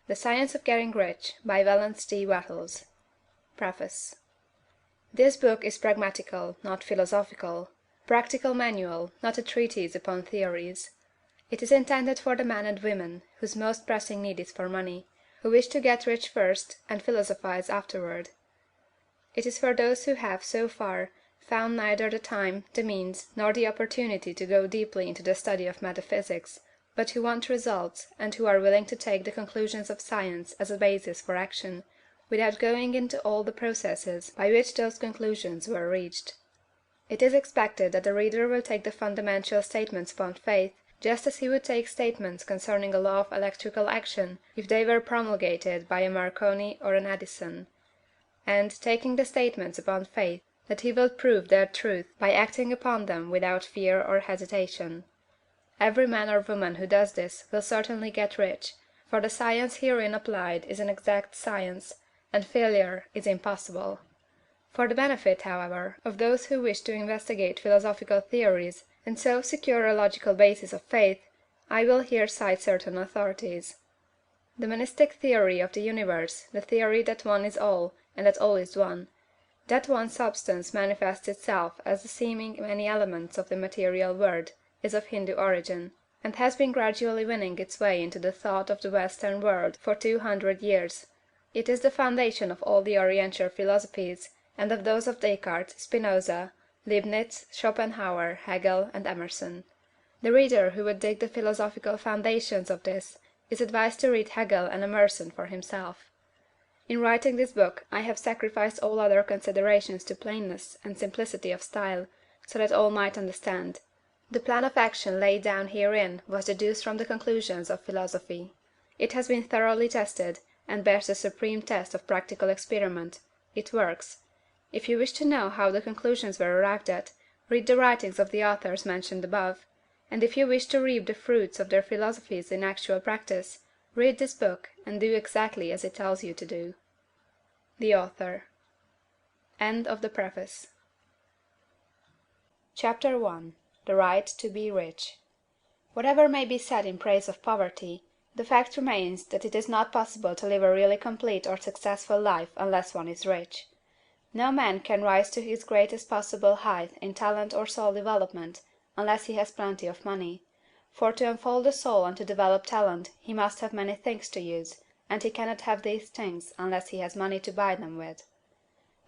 The Science of Getting Rich by Wallace D. Wattles. Preface. This book is pragmatical, not philosophical; a practical manual, not a treatise upon theories. It is intended for the men and women whose most pressing need is for money, who wish to get rich first and philosophize afterward. It is for those who have, so far, found neither the time, the means, nor the opportunity to go deeply into the study of metaphysics, but who want results, and who are willing to take the conclusions of science as a basis for action, without going into all the processes by which those conclusions were reached. It is expected that the reader will take the fundamental statements upon faith, just as he would take statements concerning a law of electrical action if they were promulgated by a Marconi or an Edison; and, taking the statements upon faith, that he will prove their truth by acting upon them without fear or hesitation. Every man or woman who does this will certainly get rich, for the science herein applied is an exact science, and failure is impossible. For the benefit, however, of those who wish to investigate philosophical theories, and so secure a logical basis of faith, I will here cite certain authorities. The monistic theory of the universe, the theory that one is all, and that all is one; that one substance manifests itself as the seeming many elements of the material world, is of Hindu origin, and has been gradually winning its way into the thought of the Western world for 200 years. It is the foundation of all the Oriental philosophies, and of those of Descartes, Spinoza, Leibniz, Schopenhauer, Hegel, and Emerson. The reader who would dig the philosophical foundations of this is advised to read Hegel and Emerson for himself. In writing this book I have sacrificed all other considerations to plainness and simplicity of style, so that all might understand. The plan of action laid down herein was deduced from the conclusions of philosophy. It has been thoroughly tested, and bears the supreme test of practical experiment. It works. If you wish to know how the conclusions were arrived at, read the writings of the authors mentioned above; and if you wish to reap the fruits of their philosophies in actual practice, read this book, and do exactly as it tells you to do. The Author. End of the Preface. Chapter 1. The Right to be Rich. Whatever may be said in praise of poverty, the fact remains that it is not possible to live a really complete or successful life unless one is rich. No man can rise to his greatest possible height in talent or soul development unless he has plenty of money; for to unfold the soul and to develop talent he must have many things to use, and he cannot have these things unless he has money to buy them with.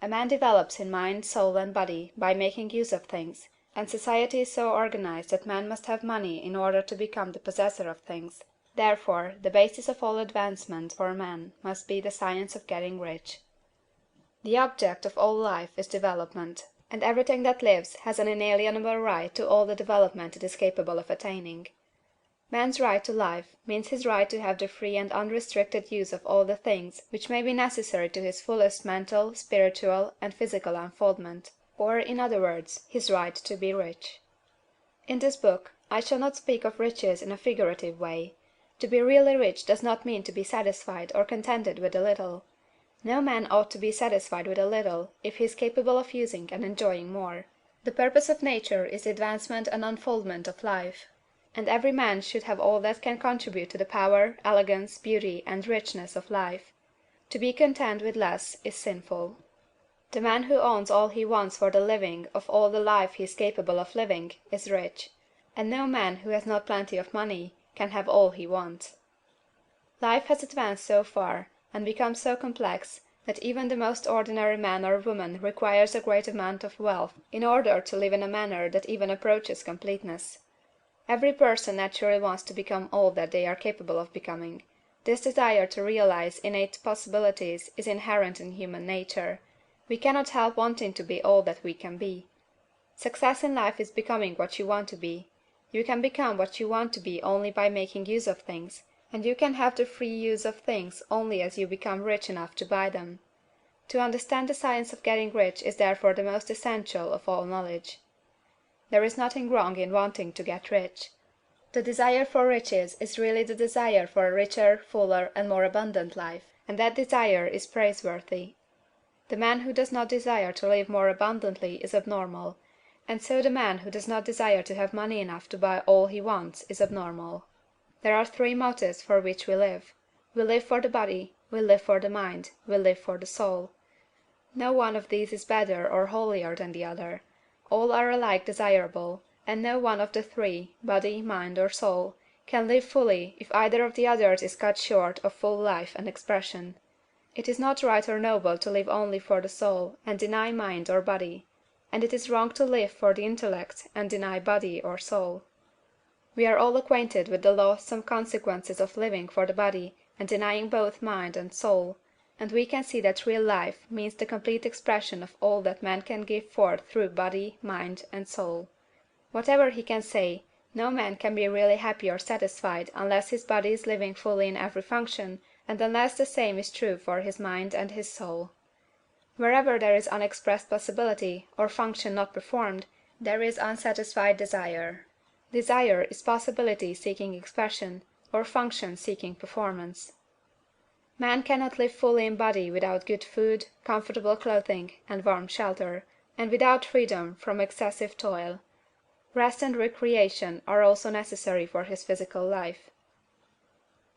A man develops in mind, soul, and body by making use of things, and society is so organized that man must have money in order to become the possessor of things. Therefore, the basis of all advancement for man must be the science of getting rich. The object of all life is development, and everything that lives has an inalienable right to all the development it is capable of attaining. Man's right to life means his right to have the free and unrestricted use of all the things which may be necessary to his fullest mental, spiritual, and physical unfoldment, or, in other words, his right to be rich. In this book I shall not speak of riches in a figurative way. To be really rich does not mean to be satisfied or contented with a little. No man ought to be satisfied with a little if he is capable of using and enjoying more. The purpose of nature is the advancement and unfoldment of life, and every man should have all that can contribute to the power, elegance, beauty, and richness of life. To be content with less is sinful. The man who owns all he wants for the living of all the life he is capable of living is rich, and no man who has not plenty of money can have all he wants. Life has advanced so far, and become so complex, that even the most ordinary man or woman requires a great amount of wealth in order to live in a manner that even approaches completeness. Every person naturally wants to become all that they are capable of becoming. This desire to realize innate possibilities is inherent in human nature. We cannot help wanting to be all that we can be. Success in life is becoming what you want to be. You can become what you want to be only by making use of things, and you can have the free use of things only as you become rich enough to buy them. To understand the science of getting rich is therefore the most essential of all knowledge. There is nothing wrong in wanting to get rich. The desire for riches is really the desire for a richer, fuller, and more abundant life, and that desire is praiseworthy. The man who does not desire to live more abundantly is abnormal, and so the man who does not desire to have money enough to buy all he wants is abnormal. There are three motives for which we live: We live for the body, we live for the mind, we live for the soul. No one of these is better or holier than the other. All are alike desirable, and no one of the three, body, mind, or soul, can live fully if either of the others is cut short of full life and expression. It is not right or noble to live only for the soul and deny mind or body, and it is wrong to live for the intellect and deny body or soul. We are all acquainted with the loathsome consequences of living for the body and denying both mind and soul, and we can see that real life means the complete expression of all that man can give forth through body, mind, and soul. Whatever he can say, no man can be really happy or satisfied unless his body is living fully in every function, and unless the same is true for his mind and his soul. Wherever there is unexpressed possibility, or function not performed, there is unsatisfied desire. Desire is possibility seeking expression, or function seeking performance. Man cannot live fully in body without good food, comfortable clothing, and warm shelter, and without freedom from excessive toil. Rest and recreation are also necessary for his physical life.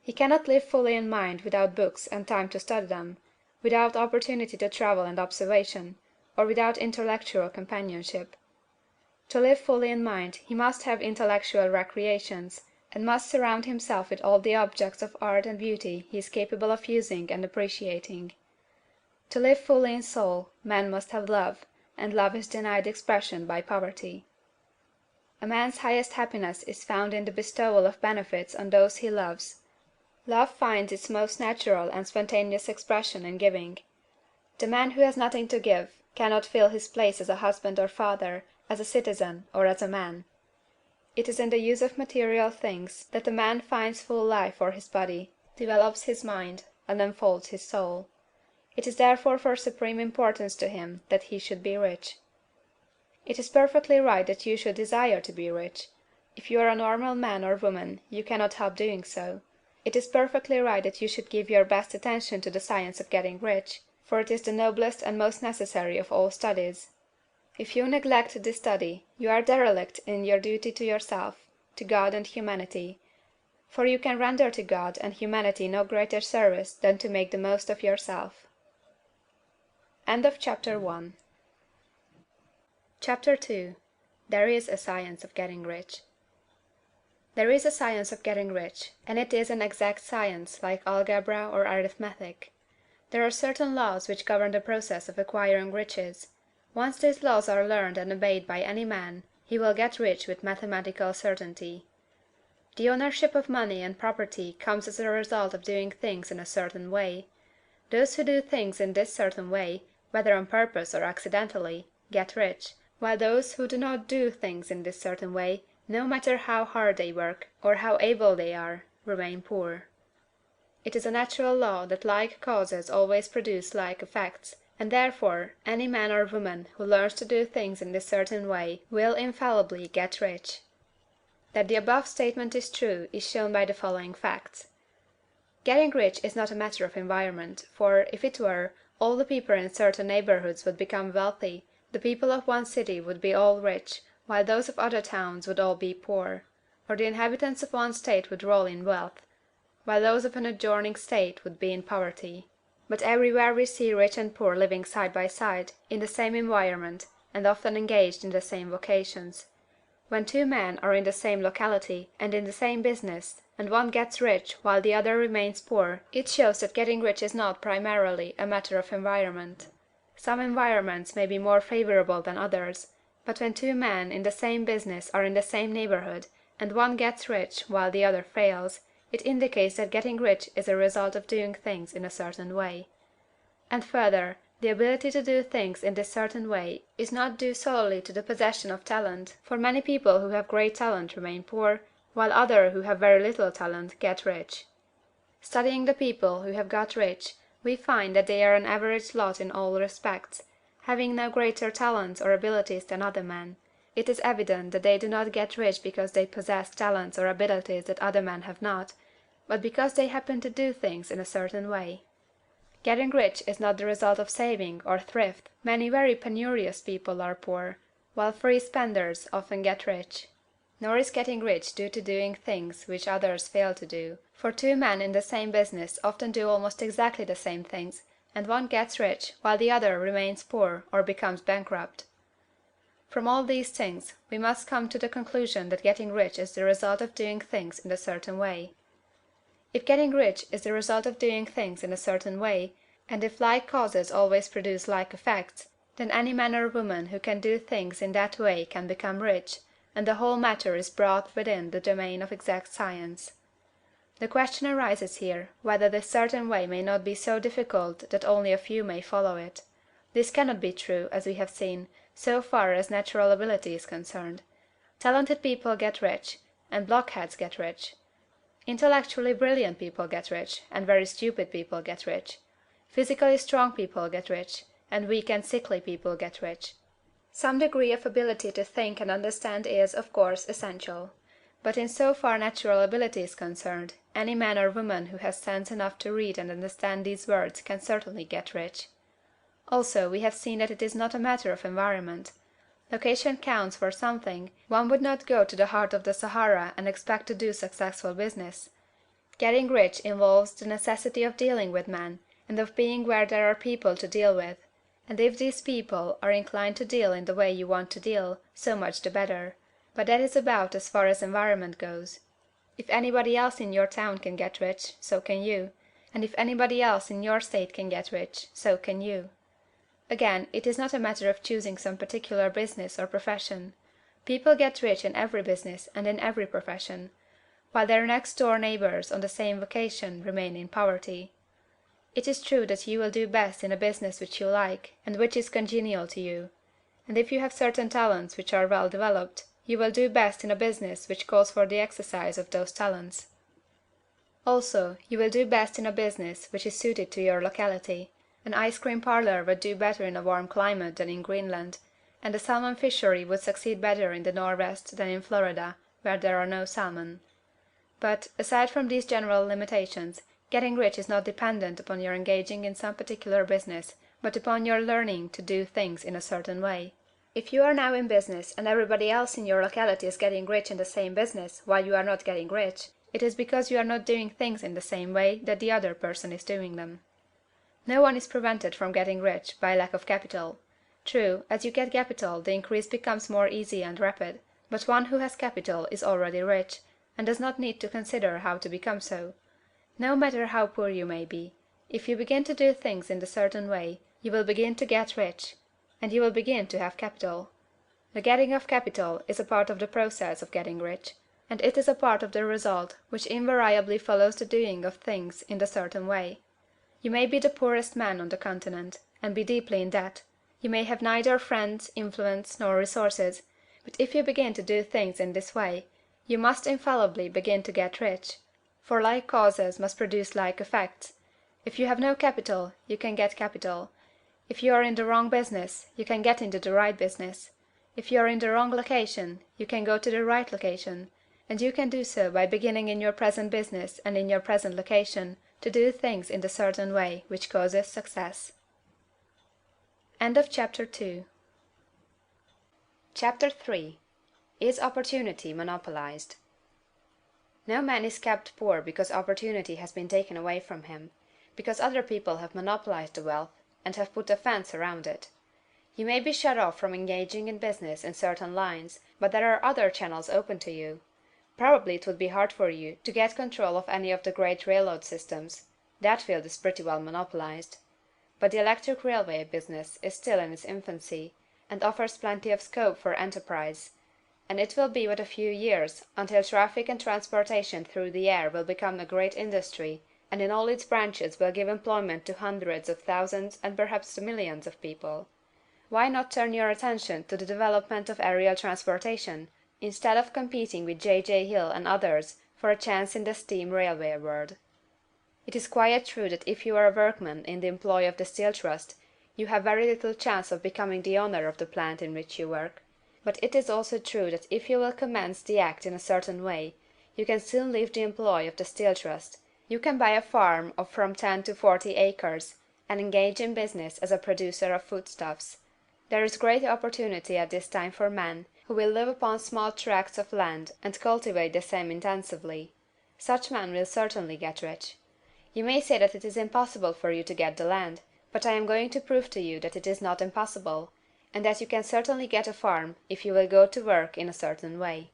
He cannot live fully in mind without books and time to study them, without opportunity to travel and observation, or without intellectual companionship. To live fully in mind he must have intellectual recreations, and must surround himself with all the objects of art and beauty he is capable of using and appreciating. To live fully in soul, man must have love, and love is denied expression by poverty. A man's highest happiness is found in the bestowal of benefits on those he loves. Love finds its most natural and spontaneous expression in giving. The man who has nothing to give cannot fill his place as a husband or father, as a citizen, or as a man. It is in the use of material things that a man finds full life for his body, develops his mind, and unfolds his soul. It is therefore for supreme importance to him that he should be rich. It is perfectly right that you should desire to be rich. If you are a normal man or woman, you cannot help doing so. It is perfectly right that you should give your best attention to the science of getting rich, for it is the noblest and most necessary of all studies. If you neglect this study, you are derelict in your duty to yourself, to God and humanity, for you can render to God and humanity no greater service than to make the most of yourself. End of Chapter 1. Chapter 2. There is a Science of Getting Rich. There is a science of getting rich, and it is an exact science, like algebra or arithmetic. There are certain laws which govern the process of acquiring riches. Once these laws are learned and obeyed by any man, he will get rich with mathematical certainty. The ownership of money and property comes as a result of doing things in a certain way. Those who do things in this certain way, whether on purpose or accidentally, get rich, while those who do not do things in this certain way, no matter how hard they work, or how able they are, remain poor. It is a natural law that like causes always produce like effects, and therefore any man or woman who learns to do things in this certain way will infallibly get rich. That the above statement is true is shown by the following facts. Getting rich is not a matter of environment, for, if it were, all the people in certain neighborhoods would become wealthy, the people of one city would be all rich, while those of other towns would all be poor, or the inhabitants of one state would roll in wealth, while those of an adjoining state would be in poverty. But everywhere we see rich and poor living side by side, in the same environment, and often engaged in the same vocations. When two men are in the same locality, and in the same business, and one gets rich while the other remains poor, it shows that getting rich is not primarily a matter of environment. Some environments may be more favorable than others, but when two men in the same business are in the same neighborhood, and one gets rich while the other fails, it indicates that getting rich is a result of doing things in a certain way. And further, the ability to do things in this certain way is not due solely to the possession of talent, for many people who have great talent remain poor, while others who have very little talent get rich. Studying the people who have got rich, we find that they are an average lot in all respects, having no greater talents or abilities than other men. It is evident that they do not get rich because they possess talents or abilities that other men have not, but because they happen to do things in a certain way. Getting rich is not the result of saving or thrift. Many very penurious people are poor, while free spenders often get rich. Nor is getting rich due to doing things which others fail to do, for two men in the same business often do almost exactly the same things, and one gets rich while the other remains poor or becomes bankrupt. From all these things, we must come to the conclusion that getting rich is the result of doing things in a certain way. If getting rich is the result of doing things in a certain way, and if like causes always produce like effects, then any man or woman who can do things in that way can become rich, and the whole matter is brought within the domain of exact science. The question arises here, whether this certain way may not be so difficult that only a few may follow it. This cannot be true, as we have seen, so far as natural ability is concerned. Talented people get rich, and blockheads get rich. Intellectually brilliant people get rich, and very stupid people get rich. Physically strong people get rich, and weak and sickly people get rich. Some degree of ability to think and understand is, of course, essential. But in so far natural ability is concerned, any man or woman who has sense enough to read and understand these words can certainly get rich. Also, we have seen that it is not a matter of environment. Location counts for something. One would not go to the heart of the Sahara and expect to do successful business. Getting rich involves the necessity of dealing with men, and of being where there are people to deal with. And if these people are inclined to deal in the way you want to deal, so much the better. But that is about as far as environment goes. If anybody else in your town can get rich, so can you. And if anybody else in your state can get rich, so can you. Again, it is not a matter of choosing some particular business or profession. People get rich in every business and in every profession, while their next door neighbors on the same vocation remain in poverty. It is true that you will do best in a business which you like, and which is congenial to you. And if you have certain talents which are well developed, you will do best in a business which calls for the exercise of those talents. Also, you will do best in a business which is suited to your locality. An ice cream parlor would do better in a warm climate than in Greenland, and a salmon fishery would succeed better in the Northwest than in Florida, where there are no salmon. But, aside from these general limitations, getting rich is not dependent upon your engaging in some particular business, but upon your learning to do things in a certain way. If you are now in business and everybody else in your locality is getting rich in the same business while you are not getting rich, it is because you are not doing things in the same way that the other person is doing them. No one is prevented from getting rich by lack of capital. True, as you get capital the increase becomes more easy and rapid, but one who has capital is already rich, and does not need to consider how to become so. No matter how poor you may be, if you begin to do things in a certain way, you will begin to get rich, and you will begin to have capital. The getting of capital is a part of the process of getting rich, and it is a part of the result which invariably follows the doing of things in a certain way. You may be the poorest man on the continent, and be deeply in debt. You may have neither friends, influence, nor resources, but if you begin to do things in this way, you must infallibly begin to get rich, for like causes must produce like effects. If you have no capital, you can get capital. If you are in the wrong business, you can get into the right business. If you are in the wrong location, you can go to the right location, and you can do so by beginning in your present business and in your present location to do things in the certain way which causes success. End of Chapter 2. Chapter 3. Is opportunity monopolized? No man is kept poor because opportunity has been taken away from him, because other people have monopolized the wealth, and have put a fence around it. You may be shut off from engaging in business in certain lines, but there are other channels open to you. Probably it would be hard for you to get control of any of the great railroad systems. That field is pretty well monopolized. But the electric railway business is still in its infancy, and offers plenty of scope for enterprise, and it will be but a few years until traffic and transportation through the air will become a great industry, and in all its branches will give employment to hundreds of thousands and perhaps to millions of people. Why not turn your attention to the development of aerial transportation, instead of competing with J. Hill and others for a chance in the steam railway world? It is quite true that if you are a workman in the employ of the Steel Trust, you have very little chance of becoming the owner of the plant in which you work. But it is also true that if you will commence the act in a certain way, you can soon leave the employ of the Steel Trust. You can buy a farm of from 10 to 40 acres, and engage in business as a producer of foodstuffs. There is great opportunity at this time for men, who will live upon small tracts of land and cultivate the same intensively. Such men will certainly get rich. You may say that it is impossible for you to get the land, but I am going to prove to you that it is not impossible, and that you can certainly get a farm if you will go to work in a certain way.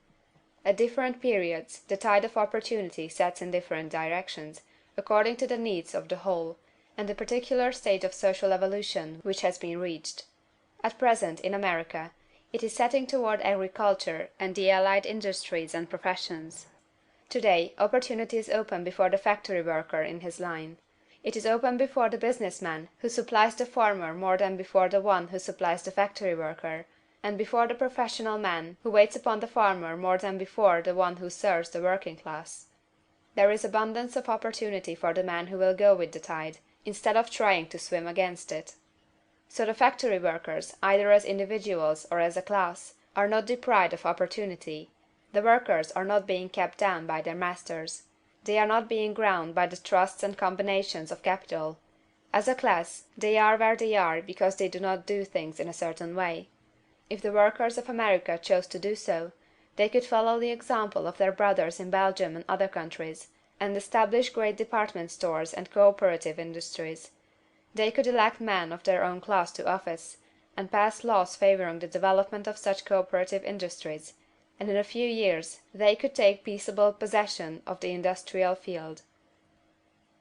At different periods the tide of opportunity sets in different directions, according to the needs of the whole, and the particular stage of social evolution which has been reached. At present, in America, it is setting toward agriculture and the allied industries and professions. Today, opportunity is open before the factory worker in his line. It is open before the business man who supplies the farmer more than before the one who supplies the factory worker, and before the professional man who waits upon the farmer more than before the one who serves the working class. There is abundance of opportunity for the man who will go with the tide, instead of trying to swim against it. So the factory workers, either as individuals or as a class, are not deprived of opportunity. The workers are not being kept down by their masters. They are not being ground by the trusts and combinations of capital. As a class, they are where they are because they do not do things in a certain way. If the workers of America chose to do so, they could follow the example of their brothers in Belgium and other countries, and establish great department stores and cooperative industries. They could elect men of their own class to office, and pass laws favoring the development of such cooperative industries, and in a few years they could take peaceable possession of the industrial field.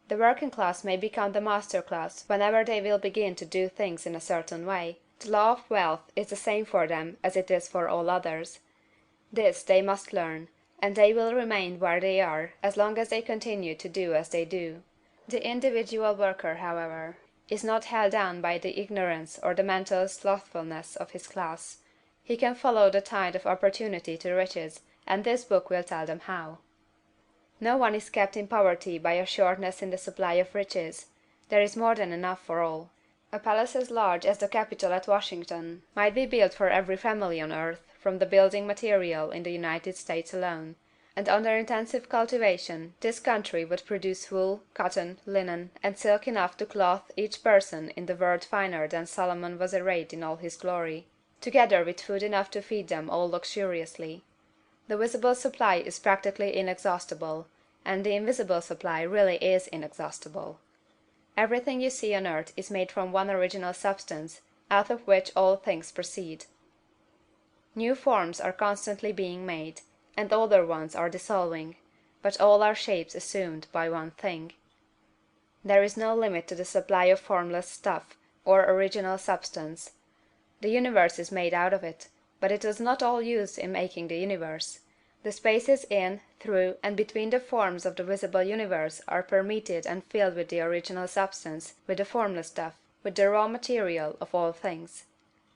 The working class may become the master class whenever they will begin to do things in a certain way. The law of wealth is the same for them as it is for all others. This they must learn, and they will remain where they are as long as they continue to do as they do. The individual worker, however, is not held down by the ignorance or the mental slothfulness of his class. He can follow the tide of opportunity to riches, and this book will tell them how. No one is kept in poverty by a shortness in the supply of riches. There is more than enough for all. A palace as large as the Capitol at Washington might be built for every family on earth from the building material in the United States alone, and under intensive cultivation this country would produce wool, cotton, linen, and silk enough to clothe each person in the world finer than Solomon was arrayed in all his glory, together with food enough to feed them all luxuriously. The visible supply is practically inexhaustible, and the invisible supply really is inexhaustible. Everything you see on earth is made from one original substance, out of which all things proceed. New forms are constantly being made, and older ones are dissolving, but all are shapes assumed by one thing. There is no limit to the supply of formless stuff, or original substance. The universe is made out of it, but it was not all used in making the universe. The spaces in, through, and between the forms of the visible universe are permeated and filled with the original substance, with the formless stuff, with the raw material of all things.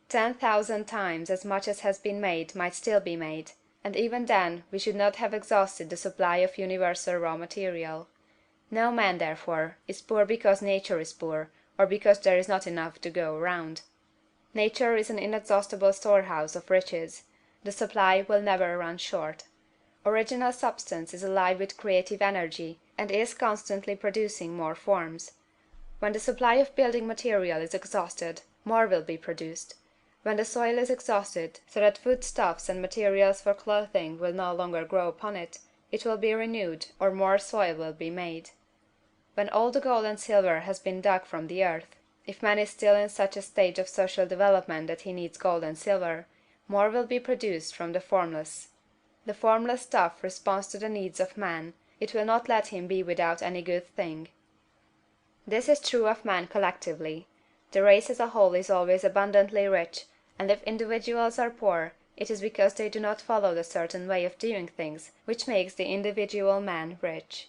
10,000 times as much as has been made might still be made, and even then we should not have exhausted the supply of universal raw material. No man, therefore, is poor because nature is poor, or because there is not enough to go round. Nature is an inexhaustible storehouse of riches. The supply will never run short. Original substance is alive with creative energy, and is constantly producing more forms. When the supply of building material is exhausted, more will be produced. When the soil is exhausted, so that foodstuffs and materials for clothing will no longer grow upon it, it will be renewed, or more soil will be made. When all the gold and silver has been dug from the earth, if man is still in such a stage of social development that he needs gold and silver, more will be produced from the formless. The formless stuff responds to the needs of man, it will not let him be without any good thing. This is true of man collectively. The race as a whole is always abundantly rich, and if individuals are poor, it is because they do not follow the certain way of doing things which makes the individual man rich.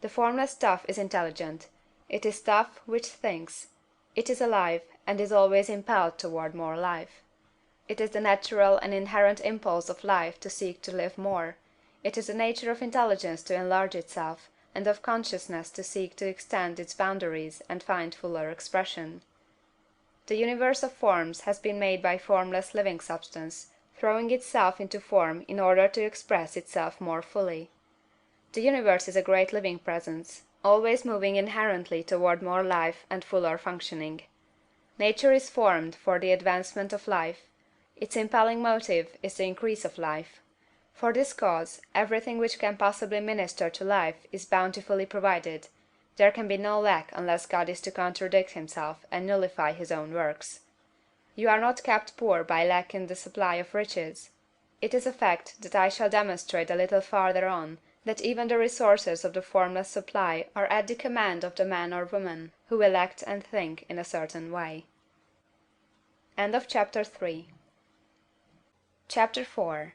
The formless stuff is intelligent. It is stuff which thinks. It is alive, and is always impelled toward more life. It is the natural and inherent impulse of life to seek to live more. It is the nature of intelligence to enlarge itself, and of consciousness to seek to extend its boundaries and find fuller expression. The universe of forms has been made by formless living substance, throwing itself into form in order to express itself more fully. The universe is a great living presence, always moving inherently toward more life and fuller functioning. Nature is formed for the advancement of life. Its impelling motive is the increase of life. For this cause, everything which can possibly minister to life is bountifully provided. There can be no lack unless God is to contradict himself and nullify his own works. You are not kept poor by lack in the supply of riches. It is a fact that I shall demonstrate a little farther on, that even the resources of the formless supply are at the command of the man or woman who will act and think in a certain way. CHAPTER IV.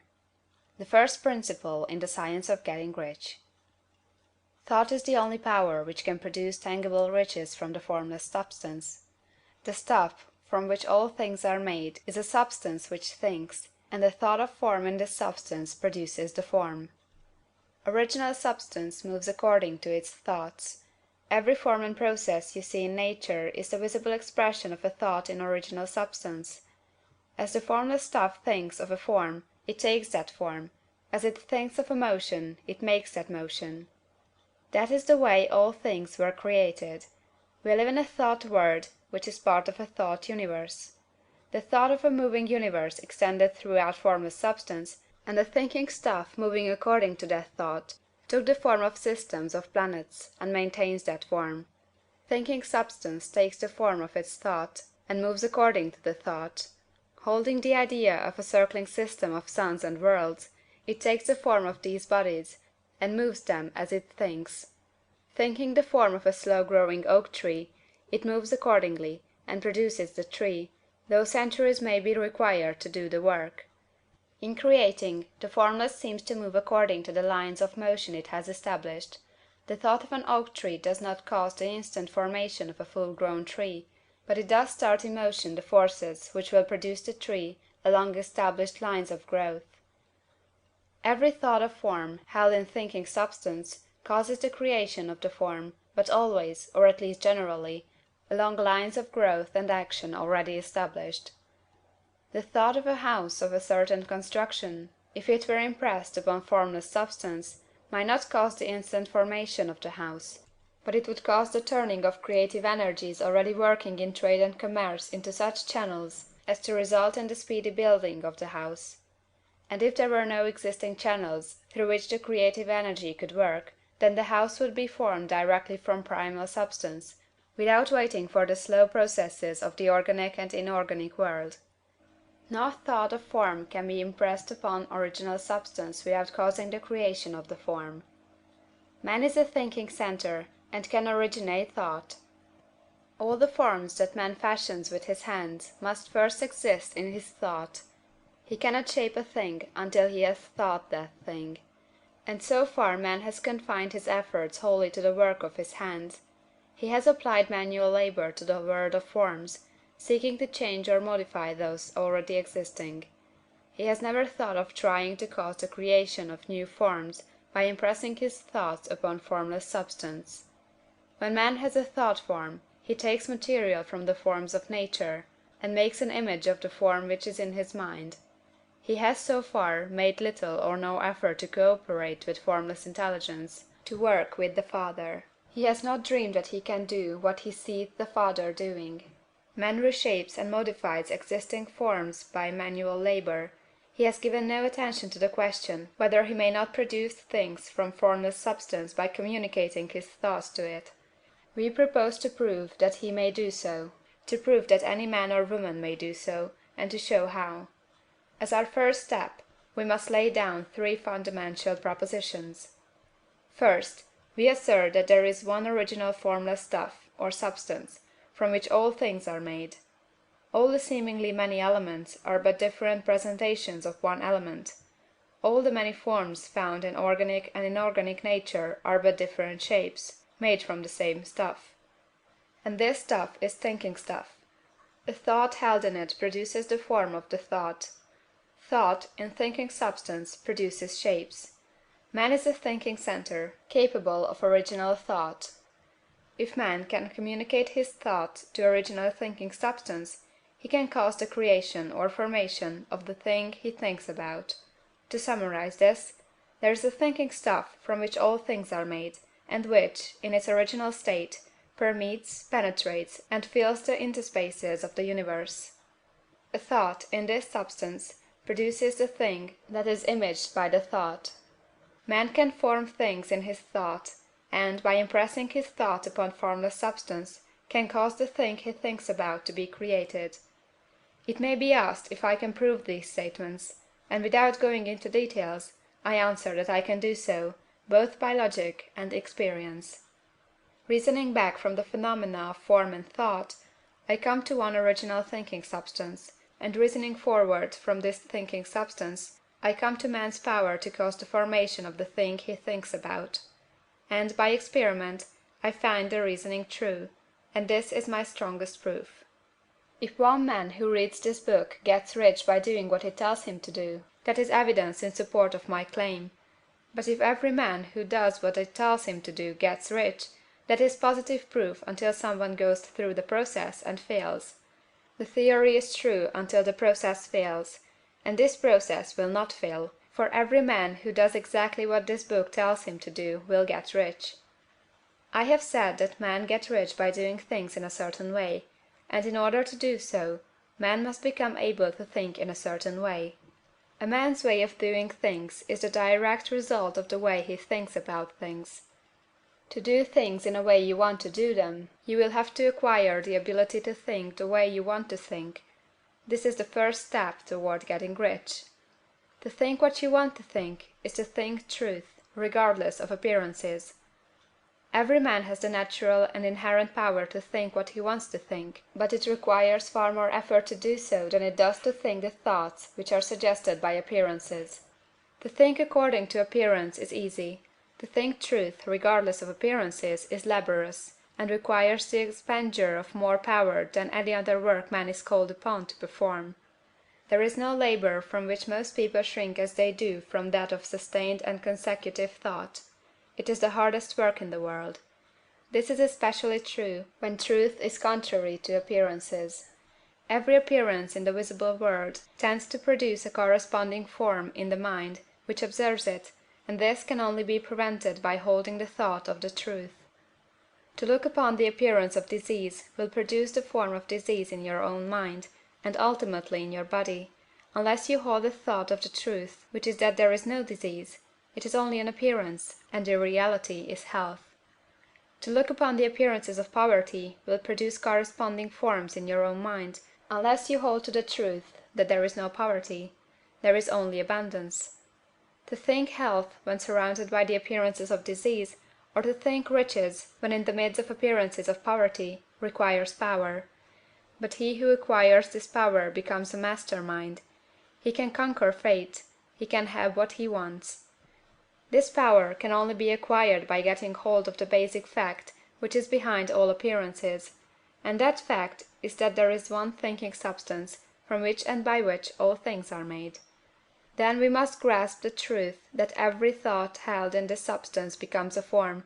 The first principle in the science of getting rich. Thought is the only power which can produce tangible riches from the formless substance. The stuff from which all things are made is a substance which thinks, and the thought of form in this substance produces the form. Original substance moves according to its thoughts. Every form and process you see in nature is the visible expression of a thought in original substance. As the formless stuff thinks of a form, it takes that form; as it thinks of a motion, it makes that motion. That is the way all things were created. We live in a thought world, which is part of a thought universe. The thought of a moving universe extended throughout formless substance, and the thinking stuff moving according to that thought took the form of systems of planets, and maintains that form. Thinking substance takes the form of its thought, and moves according to the thought. Holding the idea of a circling system of suns and worlds, it takes the form of these bodies, and moves them as it thinks. Thinking the form of a slow-growing oak tree, it moves accordingly, and produces the tree, though centuries may be required to do the work. In creating, the formless seems to move according to the lines of motion it has established. The thought of an oak tree does not cause the instant formation of a full-grown tree, but it does start in motion the forces which will produce the tree along established lines of growth. Every thought of form, held in thinking substance, causes the creation of the form, but always, or at least generally, along lines of growth and action already established. The thought of a house of a certain construction, if it were impressed upon formless substance, might not cause the instant formation of the house, but it would cause the turning of creative energies already working in trade and commerce into such channels as to result in the speedy building of the house. And if there were no existing channels through which the creative energy could work, then the house would be formed directly from primal substance, without waiting for the slow processes of the organic and inorganic world. No thought of form can be impressed upon original substance without causing the creation of the form. Man is a thinking centre, and can originate thought. All the forms that man fashions with his hands must first exist in his thought. He cannot shape a thing until he has thought that thing. And so far man has confined his efforts wholly to the work of his hands. He has applied manual labour to the world of forms, seeking to change or modify those already existing. He has never thought of trying to cause the creation of new forms by impressing his thoughts upon formless substance. When man has a thought form, he takes material from the forms of nature, and makes an image of the form which is in his mind. He has so far made little or no effort to co-operate with formless intelligence, to work with the Father. He has not dreamed that he can do what he seeth the Father doing. Man reshapes and modifies existing forms by manual labour. He has given no attention to the question whether he may not produce things from formless substance by communicating his thoughts to it. We propose to prove that he may do so, to prove that any man or woman may do so, and to show how. As our first step, we must lay down three fundamental propositions. First, we assert that there is one original formless stuff, or substance, from which all things are made. All the seemingly many elements are but different presentations of one element. All the many forms found in organic and inorganic nature are but different shapes, made from the same stuff. And this stuff is thinking stuff. A thought held in it produces the form of the thought. Thought, in thinking substance, produces shapes. Man is a thinking centre, capable of original thought. If man can communicate his thought to original thinking substance, he can cause the creation or formation of the thing he thinks about. To summarize this, there is a thinking stuff from which all things are made, and which, in its original state, permeates, penetrates, and fills the interspaces of the universe. A thought, in this substance, produces the thing that is imaged by the thought. Man can form things in his thought, and, by impressing his thought upon formless substance, can cause the thing he thinks about to be created. It may be asked if I can prove these statements, and without going into details, I answer that I can do so, both by logic and experience. Reasoning back from the phenomena of form and thought, I come to one original thinking substance, and reasoning forward from this thinking substance, I come to man's power to cause the formation of the thing he thinks about. And, by experiment, I find the reasoning true, and this is my strongest proof. If one man who reads this book gets rich by doing what it tells him to do, that is evidence in support of my claim. But if every man who does what it tells him to do gets rich, that is positive proof until someone goes through the process and fails. The theory is true until the process fails, and this process will not fail, for every man who does exactly what this book tells him to do will get rich. I have said that men get rich by doing things in a certain way, and in order to do so, man must become able to think in a certain way. A man's way of doing things is the direct result of the way he thinks about things. To do things in a way you want to do them, you will have to acquire the ability to think the way you want to think. This is the first step toward getting rich. To think what you want to think is to think truth, regardless of appearances. Every man has the natural and inherent power to think what he wants to think, but it requires far more effort to do so than it does to think the thoughts which are suggested by appearances. To think according to appearance is easy. To think truth, regardless of appearances, is laborious, and requires the expenditure of more power than any other work man is called upon to perform. There is no labor from which most people shrink as they do from that of sustained and consecutive thought. It is the hardest work in the world. This is especially true when truth is contrary to appearances. Every appearance in the visible world tends to produce a corresponding form in the mind which observes it, and this can only be prevented by holding the thought of the truth. To look upon the appearance of disease will produce the form of disease in your own mind, and ultimately in your body, unless you hold the thought of the truth, which is that there is no disease, it is only an appearance, and the reality is health. To look upon the appearances of poverty will produce corresponding forms in your own mind, unless you hold to the truth that there is no poverty, there is only abundance. To think health when surrounded by the appearances of disease, or to think riches when in the midst of appearances of poverty, requires power. But he who acquires this power becomes a master mind. He can conquer fate, he can have what he wants. This power can only be acquired by getting hold of the basic fact which is behind all appearances, and that fact is that there is one thinking substance from which and by which all things are made. Then we must grasp the truth that every thought held in this substance becomes a form,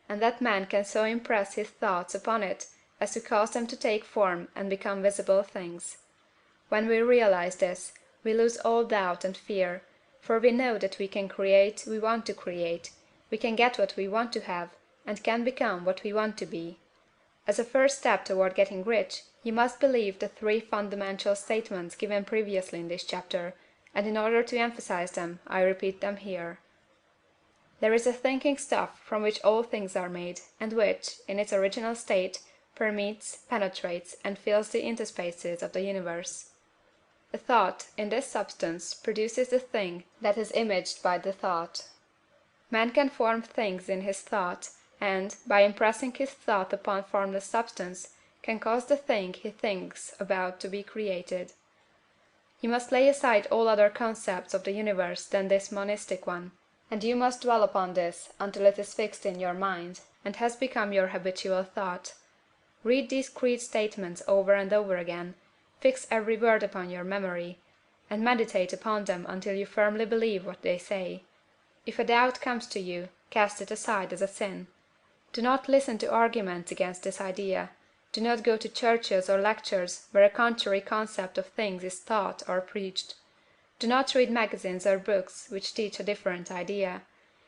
and that man can so impress his thoughts upon it as to cause them to take form and become visible things. When we realize this, we lose all doubt and fear, for we know that we can create we want to create, we can get what we want to have, and can become what we want to be. As a first step toward getting rich, you must believe the three fundamental statements given previously in this chapter, and in order to emphasize them, I repeat them here. There is a thinking stuff from which all things are made, and which, in its original state, permeates, penetrates, and fills the interspaces of the universe. A thought, in this substance, produces the thing that is imaged by the thought. Man can form things in his thought, and, by impressing his thought upon formless substance, can cause the thing he thinks about to be created. You must lay aside all other concepts of the universe than this monistic one, and you must dwell upon this until it is fixed in your mind, and has become your habitual thought. Read these creed statements over and over again, fix every word upon your memory, and meditate upon them until you firmly believe what they say. If a doubt comes to you, cast it aside as a sin. Do not listen to arguments against this idea. Do not go to churches or lectures where a contrary concept of things is taught or preached. Do not read magazines or books which teach a different idea.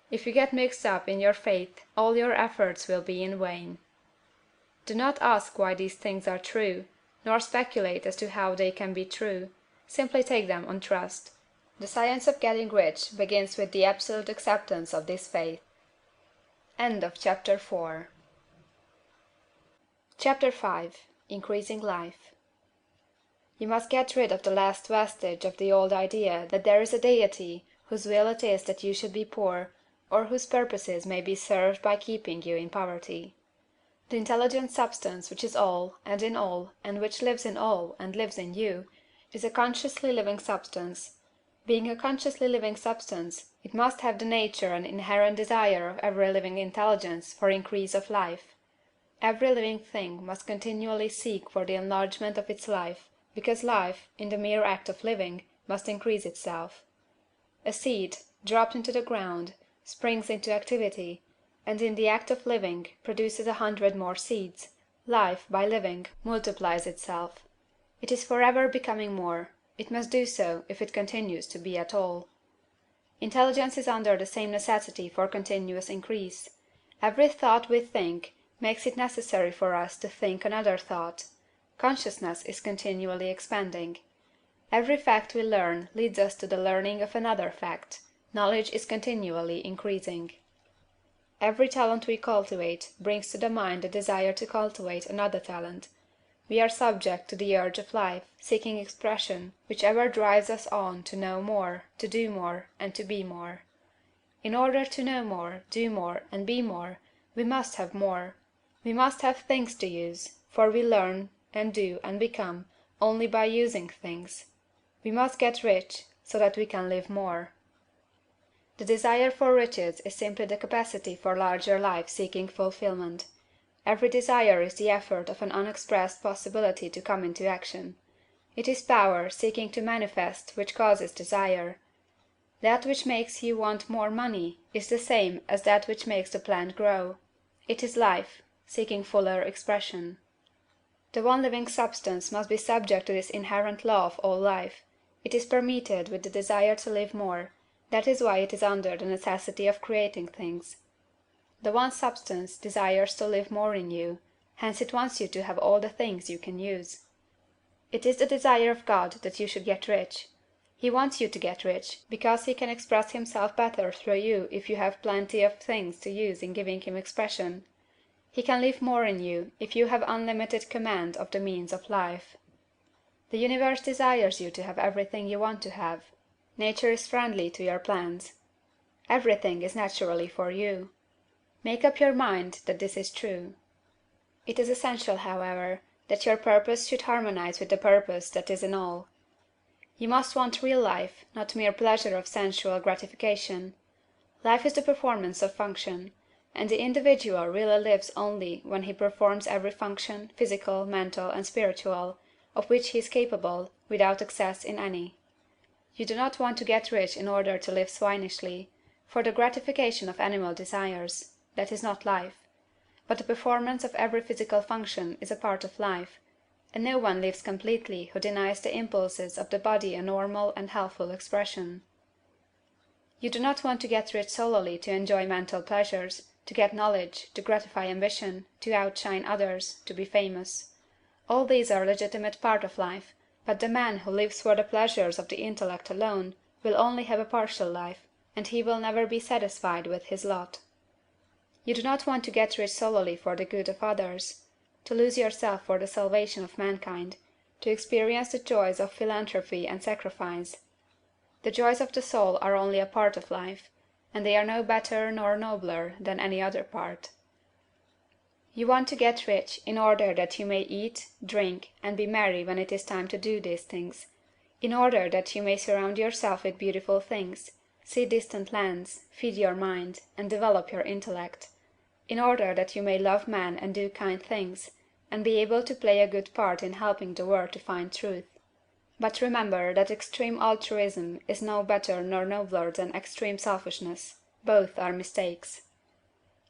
If you get mixed up in your faith, all your efforts will be in vain. Do not ask why these things are true. nor speculate as to how they can be true. Simply take them on trust. The science of getting rich begins with the absolute acceptance of this faith. Chapter 5. Increasing Life. You must get rid of the last vestige of the old idea that there is a Deity whose will it is that you should be poor, or whose purposes may be served by keeping you in poverty. The intelligent substance which is all, and in all, and which lives in all, and lives in you, is a consciously living substance. Being a consciously living substance, it must have the nature and inherent desire of every living intelligence for increase of life. Every living thing must continually seek for the enlargement of its life, because life, in the mere act of living, must increase itself. A seed, dropped into the ground, springs into activity, and in the act of living produces 100 more seeds. Life, by living, multiplies itself. It is forever becoming more. It must do so if it continues to be at all. Intelligence is under the same necessity for continuous increase. Every thought we think makes it necessary for us to think another thought. Consciousness is continually expanding. Every fact we learn leads us to the learning of another fact. Knowledge is continually increasing. Every talent we cultivate brings to the mind the desire to cultivate another talent. We are subject to the urge of life, seeking expression, which ever drives us on to know more, to do more, and to be more. In order to know more, do more, and be more, we must have more. We must have things to use, for we learn, and do, and become, only by using things. We must get rich, so that we can live more. The desire for riches is simply the capacity for larger life seeking fulfillment. Every desire is the effort of an unexpressed possibility to come into action. It is power seeking to manifest which causes desire. That which makes you want more money is the same as that which makes the plant grow. It is life, seeking fuller expression. The one living substance must be subject to this inherent law of all life. It is permeated with the desire to live more. That is why it is under the necessity of creating things. The one substance desires to live more in you, hence it wants you to have all the things you can use. It is the desire of God that you should get rich. He wants you to get rich, because he can express himself better through you if you have plenty of things to use in giving him expression. He can live more in you if you have unlimited command of the means of life. The universe desires you to have everything you want to have. Nature is friendly to your plans. Everything is naturally for you. Make up your mind that this is true. It is essential, however, that your purpose should harmonize with the purpose that is in all. You must want real life, not mere pleasure of sensual gratification. Life is the performance of function, and the individual really lives only when he performs every function, physical, mental, and spiritual, of which he is capable, without excess in any. You do not want to get rich in order to live swinishly, for the gratification of animal desires. That is not life. But the performance of every physical function is a part of life, and no one lives completely who denies the impulses of the body a normal and healthful expression. You do not want to get rich solely to enjoy mental pleasures, to get knowledge, to gratify ambition, to outshine others, to be famous. All these are legitimate part of life, but the man who lives for the pleasures of the intellect alone will only have a partial life, and he will never be satisfied with his lot. You do not want to get rich solely for the good of others, to lose yourself for the salvation of mankind, to experience the joys of philanthropy and sacrifice. The joys of the soul are only a part of life, and they are no better nor nobler than any other part. You want to get rich in order that you may eat, drink, and be merry when it is time to do these things, in order that you may surround yourself with beautiful things, see distant lands, feed your mind, and develop your intellect, in order that you may love man and do kind things, and be able to play a good part in helping the world to find truth. But remember that extreme altruism is no better nor nobler than extreme selfishness. Both are mistakes.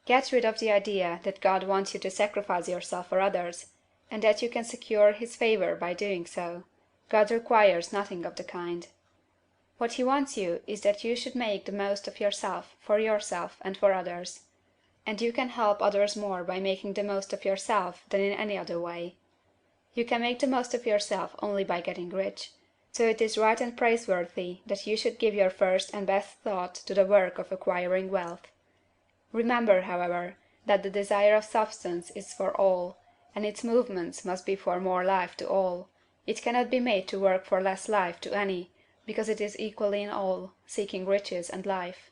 Get rid of the idea that God wants you to sacrifice yourself for others, and that you can secure his favor by doing so. God requires nothing of the kind. What he wants you is that you should make the most of yourself, for yourself, and for others. And you can help others more by making the most of yourself than in any other way. You can make the most of yourself only by getting rich. So it is right and praiseworthy that you should give your first and best thought to the work of acquiring wealth. Remember, however, that the desire of substance is for all, and its movements must be for more life to all. It cannot be made to work for less life to any, because it is equally in all, seeking riches and life.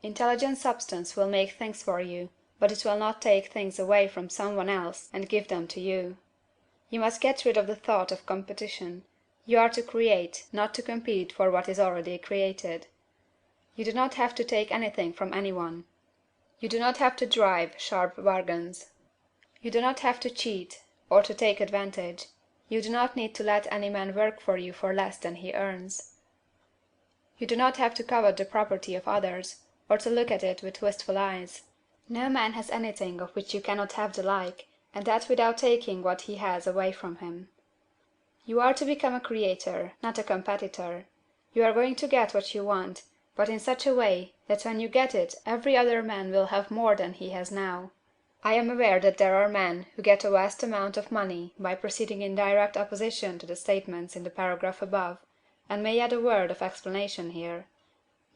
Intelligent substance will make things for you, but it will not take things away from some one else and give them to you. You must get rid of the thought of competition. You are to create, not to compete for what is already created. You do not have to take anything from any one. You do not have to drive sharp bargains. You do not have to cheat, or to take advantage. You do not need to let any man work for you for less than he earns. You do not have to covet the property of others, or to look at it with wistful eyes. No man has anything of which you cannot have the like, and that without taking what he has away from him. You are to become a creator, not a competitor. You are going to get what you want, but in such a way that when you get it every other man will have more than he has now. I am aware that there are men who get a vast amount of money by proceeding in direct opposition to the statements in the paragraph above, and may add a word of explanation here.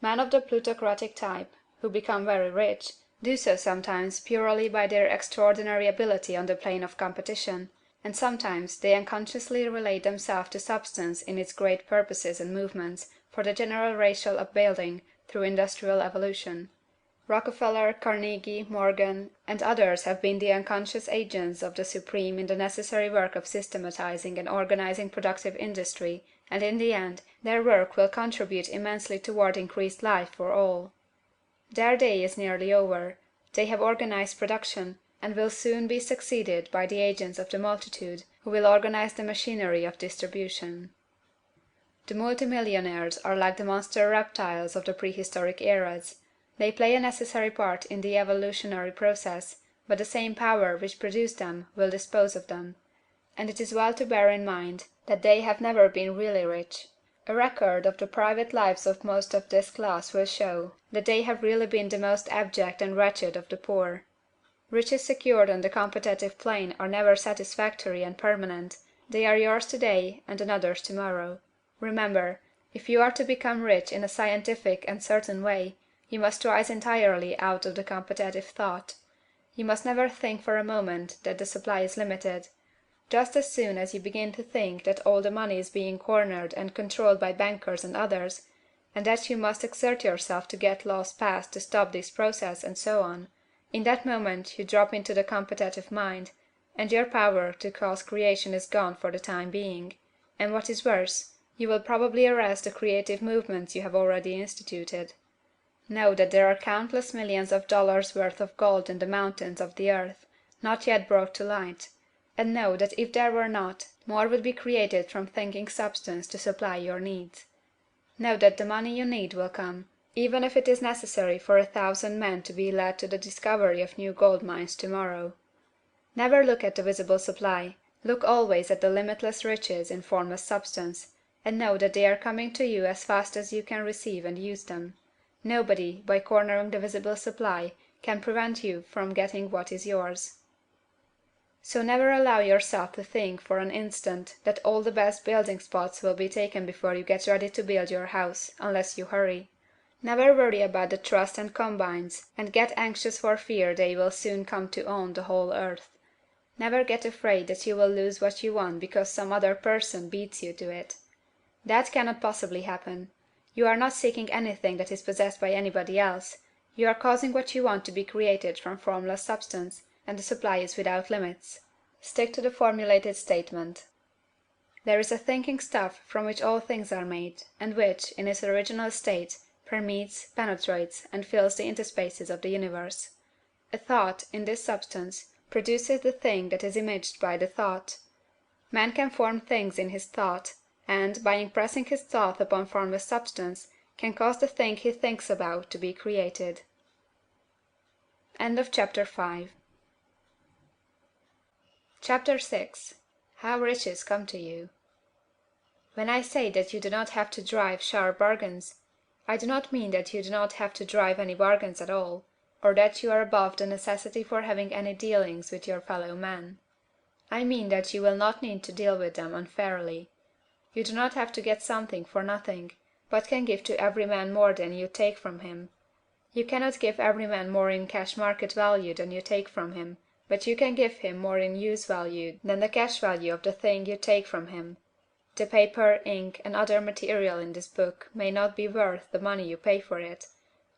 Men of the plutocratic type, who become very rich, do so sometimes purely by their extraordinary ability on the plane of competition, and sometimes they unconsciously relate themselves to substance in its great purposes and movements for the general racial upbuilding through industrial evolution. Rockefeller, Carnegie, Morgan, and others have been the unconscious agents of the Supreme in the necessary work of systematizing and organizing productive industry, and in the end their work will contribute immensely toward increased life for all. Their day is nearly over. They have organized production, and will soon be succeeded by the agents of the multitude, who will organize the machinery of distribution. The multimillionaires are like the monster reptiles of the prehistoric eras. They play a necessary part in the evolutionary process, but the same power which produced them will dispose of them. And it is well to bear in mind that they have never been really rich. A record of the private lives of most of this class will show that they have really been the most abject and wretched of the poor. Riches secured on the competitive plane are never satisfactory and permanent. They are yours today and another's tomorrow. Remember, if you are to become rich in a scientific and certain way, you must rise entirely out of the competitive thought. You must never think for a moment that the supply is limited. Just as soon as you begin to think that all the money is being cornered and controlled by bankers and others, and that you must exert yourself to get laws passed to stop this process and so on, in that moment you drop into the competitive mind, and your power to cause creation is gone for the time being, and what is worse, you will probably arrest the creative movements you have already instituted. Know that there are countless millions of dollars worth of gold in the mountains of the earth, not yet brought to light, and know that if there were not, more would be created from thinking substance to supply your needs. Know that the money you need will come, even if it is necessary for 1,000 men to be led to the discovery of new gold mines tomorrow. Never look at the visible supply, look always at the limitless riches in formless substance, and know that they are coming to you as fast as you can receive and use them. Nobody, by cornering the visible supply, can prevent you from getting what is yours. So never allow yourself to think for an instant that all the best building spots will be taken before you get ready to build your house, unless you hurry. Never worry about the trusts and combines, and get anxious for fear they will soon come to own the whole earth. Never get afraid that you will lose what you want because some other person beats you to it. That cannot possibly happen. You are not seeking anything that is possessed by anybody else. You are causing what you want to be created from formless substance, and the supply is without limits. Stick to the formulated statement. There is a thinking stuff from which all things are made, and which, in its original state, permeates, penetrates, and fills the interspaces of the universe. A thought, in this substance, produces the thing that is imaged by the thought. Man can form things in his thought, and, by impressing his thought upon formless substance, can cause the thing he thinks about to be created. End of Chapter 5. Chapter 6. How Riches Come to You. When I say that you do not have to drive sharp bargains, I do not mean that you do not have to drive any bargains at all, or that you are above the necessity for having any dealings with your fellow men. I mean that you will not need to deal with them unfairly. You do not have to get something for nothing, but can give to every man more than you take from him. You cannot give every man more in cash market value than you take from him, but you can give him more in use value than the cash value of the thing you take from him. The paper, ink, and other material in this book may not be worth the money you pay for it,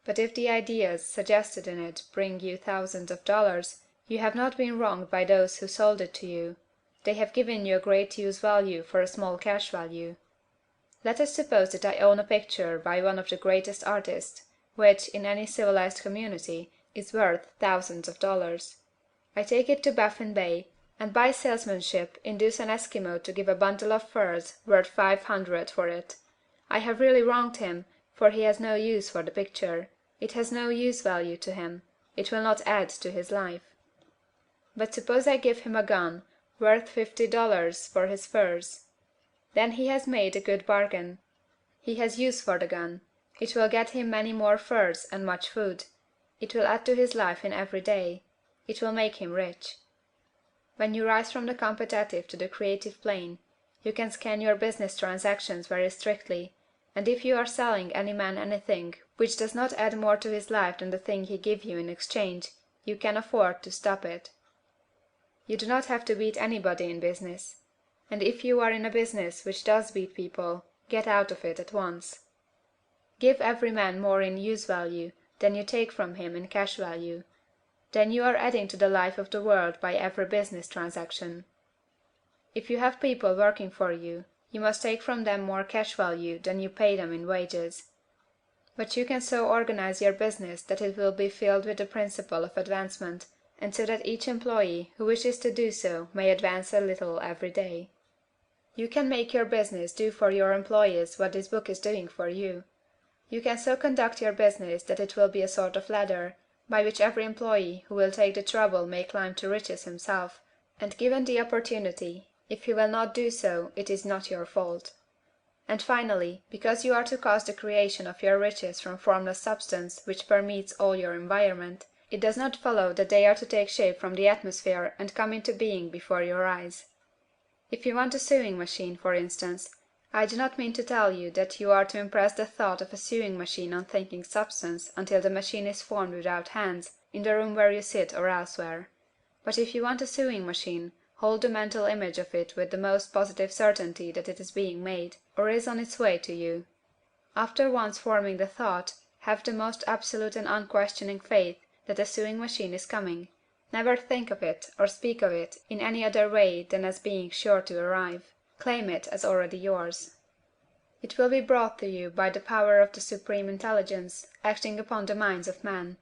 but if the ideas suggested in it bring you thousands of dollars, you have not been wronged by those who sold it to you. They have given you a great use value for a small cash value. Let us suppose that I own a picture by one of the greatest artists, which, in any civilized community, is worth thousands of dollars. I take it to Baffin Bay, and by salesmanship induce an Eskimo to give a bundle of furs worth $500 for it. I have really wronged him, for he has no use for the picture. It has no use value to him. It will not add to his life. But suppose I give him a gun, worth $50 for his furs. Then he has made a good bargain. He has use for the gun. It will get him many more furs and much food. It will add to his life in every day. It will make him rich. When you rise from the competitive to the creative plane, you can scan your business transactions very strictly, and if you are selling any man anything which does not add more to his life than the thing he gives you in exchange, you can afford to stop it. You do not have to beat anybody in business. And if you are in a business which does beat people, get out of it at once. Give every man more in use value than you take from him in cash value. Then you are adding to the life of the world by every business transaction. If you have people working for you, you must take from them more cash value than you pay them in wages. But you can so organize your business that it will be filled with the principle of advancement, and so that each employee who wishes to do so may advance a little every day. You can make your business do for your employees what this book is doing for you. You can so conduct your business that it will be a sort of ladder, by which every employee who will take the trouble may climb to riches himself, and given the opportunity, if he will not do so, it is not your fault. And finally, because you are to cause the creation of your riches from formless substance which permeates all your environment, it does not follow that they are to take shape from the atmosphere and come into being before your eyes. If you want a sewing machine, for instance, I do not mean to tell you that you are to impress the thought of a sewing machine on thinking substance until the machine is formed without hands, in the room where you sit or elsewhere. But if you want a sewing machine, hold the mental image of it with the most positive certainty that it is being made, or is on its way to you. After once forming the thought, have the most absolute and unquestioning faith that a sewing machine is coming. Never think of it or speak of it in any other way than as being sure to arrive. Claim it as already yours. It will be brought to you by the power of the Supreme Intelligence acting upon the minds of men.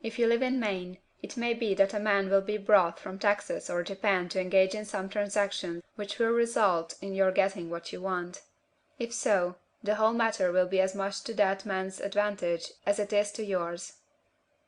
If you live in Maine, it may be that a man will be brought from Texas or Japan to engage in some transaction which will result in your getting what you want. If so, the whole matter will be as much to that man's advantage as it is to yours.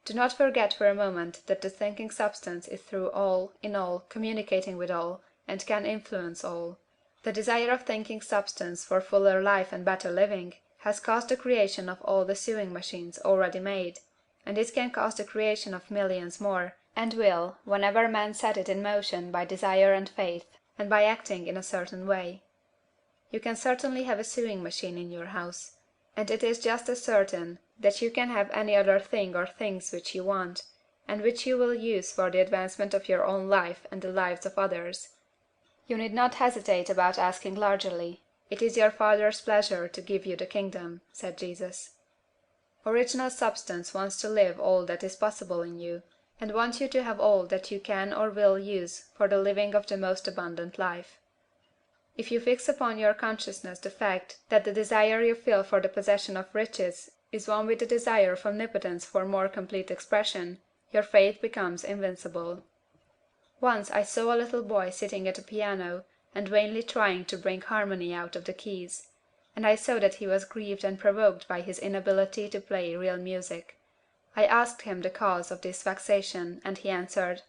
Do not forget for a moment that the thinking substance is through all, in all, communicating with all, and can influence all. The desire of thinking substance for fuller life and better living has caused the creation of all the sewing machines already made, and it can cause the creation of millions more, and will, whenever men set it in motion by desire and faith, and by acting in a certain way. You can certainly have a sewing machine in your house, and it is just as certain that you can have any other thing or things which you want, and which you will use for the advancement of your own life and the lives of others. You need not hesitate about asking largely. It is your Father's pleasure to give you the kingdom, said Jesus. Original substance wants to live all that is possible in you, and wants you to have all that you can or will use for the living of the most abundant life. If you fix upon your consciousness the fact that the desire you feel for the possession of riches is one with the desire of omnipotence for more complete expression, your faith becomes invincible. Once I saw a little boy sitting at a piano and vainly trying to bring harmony out of the keys, and I saw that he was grieved and provoked by his inability to play real music. I asked him the cause of this vexation, and he answered,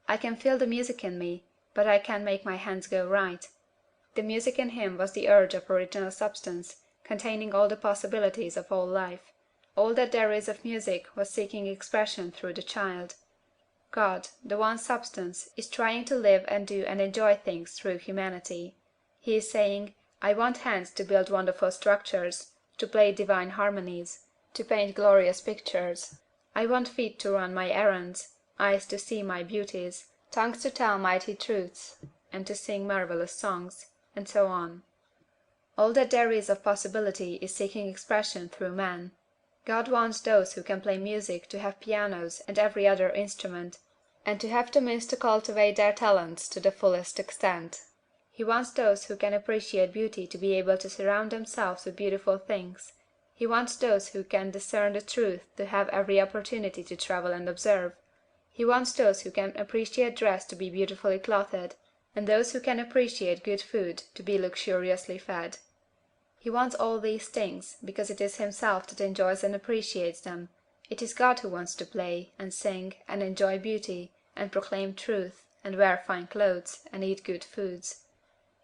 "I can feel the music in me, but I can't make my hands go right." The music in him was the urge of original substance, containing all the possibilities of all life. All that there is of music was seeking expression through the child. God, the one substance, is trying to live and do and enjoy things through humanity. He is saying, I want hands to build wonderful structures, to play divine harmonies, to paint glorious pictures. I want feet to run my errands, eyes to see my beauties, tongues to tell mighty truths, and to sing marvelous songs, and so on. All that there is of possibility is seeking expression through man. God wants those who can play music to have pianos and every other instrument, and to have the means to cultivate their talents to the fullest extent. He wants those who can appreciate beauty to be able to surround themselves with beautiful things. He wants those who can discern the truth to have every opportunity to travel and observe. He wants those who can appreciate dress to be beautifully clothed, and those who can appreciate good food to be luxuriously fed. He wants all these things, because it is himself that enjoys and appreciates them. It is God who wants to play, and sing, and enjoy beauty, and proclaim truth, and wear fine clothes, and eat good foods.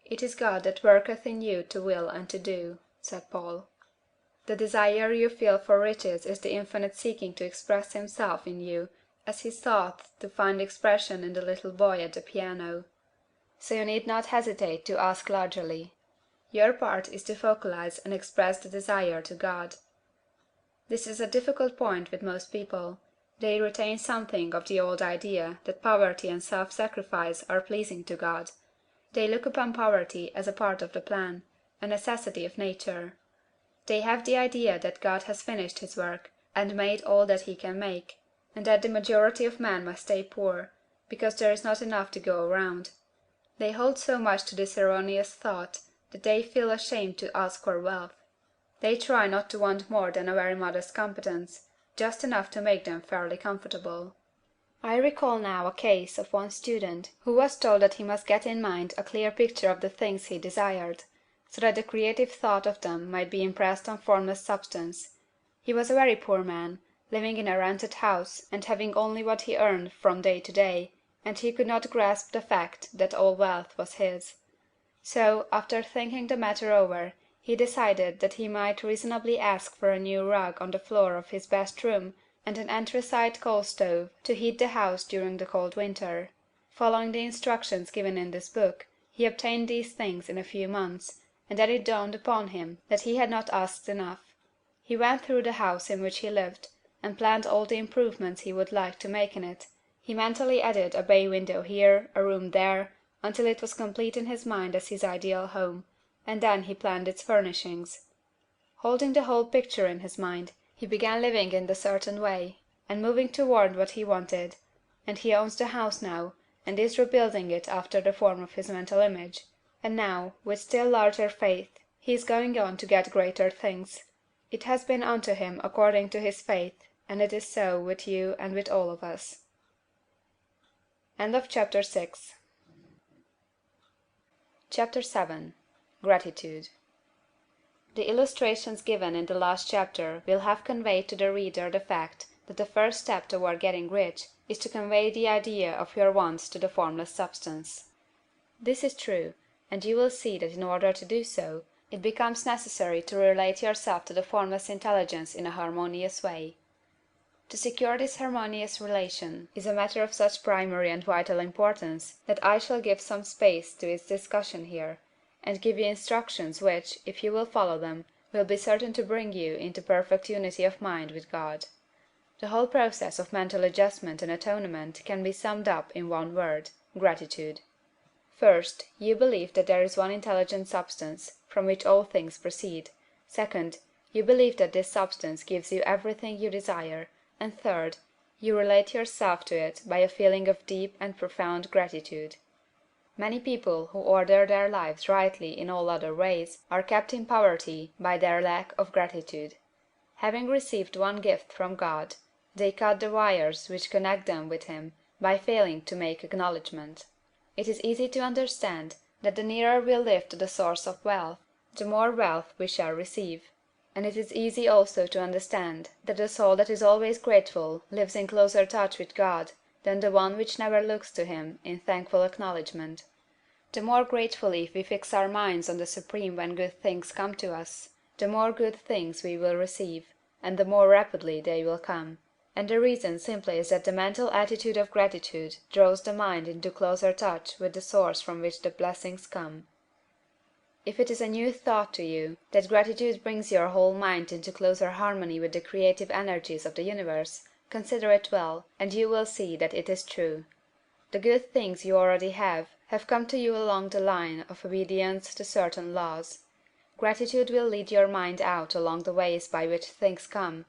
It is God that worketh in you to will and to do, said Paul. The desire you feel for riches is the infinite seeking to express himself in you, as he sought to find expression in the little boy at the piano. So you need not hesitate to ask largely. Your part is to focalize and express the desire to God. This is a difficult point with most people. They retain something of the old idea that poverty and self-sacrifice are pleasing to God. They look upon poverty as a part of the plan, a necessity of nature. They have the idea that God has finished his work, and made all that he can make, and that the majority of men must stay poor, because there is not enough to go around. They hold so much to this erroneous thought that they feel ashamed to ask for wealth. They try not to want more than a very modest competence, just enough to make them fairly comfortable. I recall now a case of one student who was told that he must get in mind a clear picture of the things he desired, so that the creative thought of them might be impressed on formless substance. He was a very poor man, living in a rented house, and having only what he earned from day to day, and he could not grasp the fact that all wealth was his. So, after thinking the matter over, he decided that he might reasonably ask for a new rug on the floor of his best room, and an anthracite coal stove to heat the house during the cold winter. Following the instructions given in this book, he obtained these things in a few months, and then it dawned upon him that he had not asked enough. He went through the house in which he lived, and planned all the improvements he would like to make in it. He mentally added a bay window here, a room there, until it was complete in his mind as his ideal home, and then he planned its furnishings. Holding the whole picture in his mind, he began living in the certain way, and moving toward what he wanted, and he owns the house now, and is rebuilding it after the form of his mental image, and now, with still larger faith, he is going on to get greater things. It has been unto him according to his faith, and it is so with you and with all of us. End of chapter 6. Chapter 7. Gratitude. The illustrations given in the last chapter will have conveyed to the reader the fact that the first step toward getting rich is to convey the idea of your wants to the formless substance. This is true, and you will see that in order to do so, it becomes necessary to relate yourself to the formless intelligence in a harmonious way. To secure this harmonious relation is a matter of such primary and vital importance that I shall give some space to its discussion here, and give you instructions which, if you will follow them, will be certain to bring you into perfect unity of mind with God. The whole process of mental adjustment and atonement can be summed up in one word: gratitude. First, you believe that there is one intelligent substance, from which all things proceed. Second, you believe that this substance gives you everything you desire. And third, you relate yourself to it by a feeling of deep and profound gratitude. Many people who order their lives rightly in all other ways are kept in poverty by their lack of gratitude. Having received one gift from God, they cut the wires which connect them with Him by failing to make acknowledgment. It is easy to understand that the nearer we live to the source of wealth, the more wealth we shall receive. And it is easy also to understand that the soul that is always grateful lives in closer touch with God than the one which never looks to Him in thankful acknowledgment. The more gratefully we fix our minds on the Supreme when good things come to us, the more good things we will receive, and the more rapidly they will come. And the reason simply is that the mental attitude of gratitude draws the mind into closer touch with the source from which the blessings come. If it is a new thought to you, that gratitude brings your whole mind into closer harmony with the creative energies of the universe, consider it well, and you will see that it is true. The good things you already have come to you along the line of obedience to certain laws. Gratitude will lead your mind out along the ways by which things come,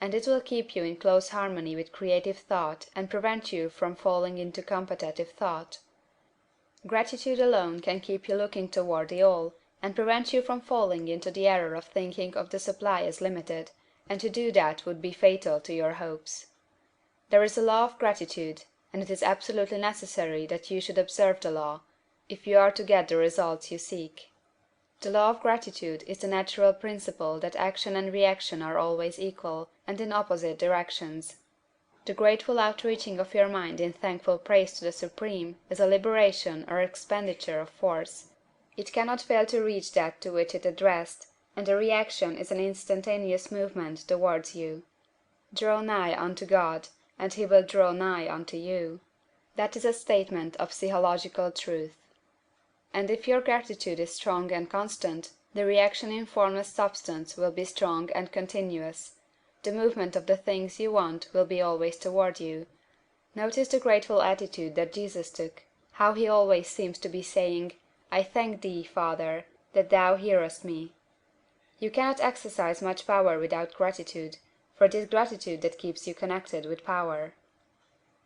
and it will keep you in close harmony with creative thought and prevent you from falling into competitive thought. Gratitude alone can keep you looking toward the all, and prevent you from falling into the error of thinking of the supply as limited, and to do that would be fatal to your hopes. There is a law of gratitude, and it is absolutely necessary that you should observe the law, if you are to get the results you seek. The law of gratitude is the natural principle that action and reaction are always equal, and in opposite directions. The grateful outreaching of your mind in thankful praise to the Supreme is a liberation or expenditure of force. It cannot fail to reach that to which it addressed, and the reaction is an instantaneous movement towards you. Draw nigh unto God, and he will draw nigh unto you. That is a statement of psychological truth. And if your gratitude is strong and constant, the reaction in formless substance will be strong and continuous. The movement of the things you want will be always toward you. Notice the grateful attitude that Jesus took, how he always seems to be saying, I thank thee, Father, that thou hearest me. You cannot exercise much power without gratitude, for it is gratitude that keeps you connected with power.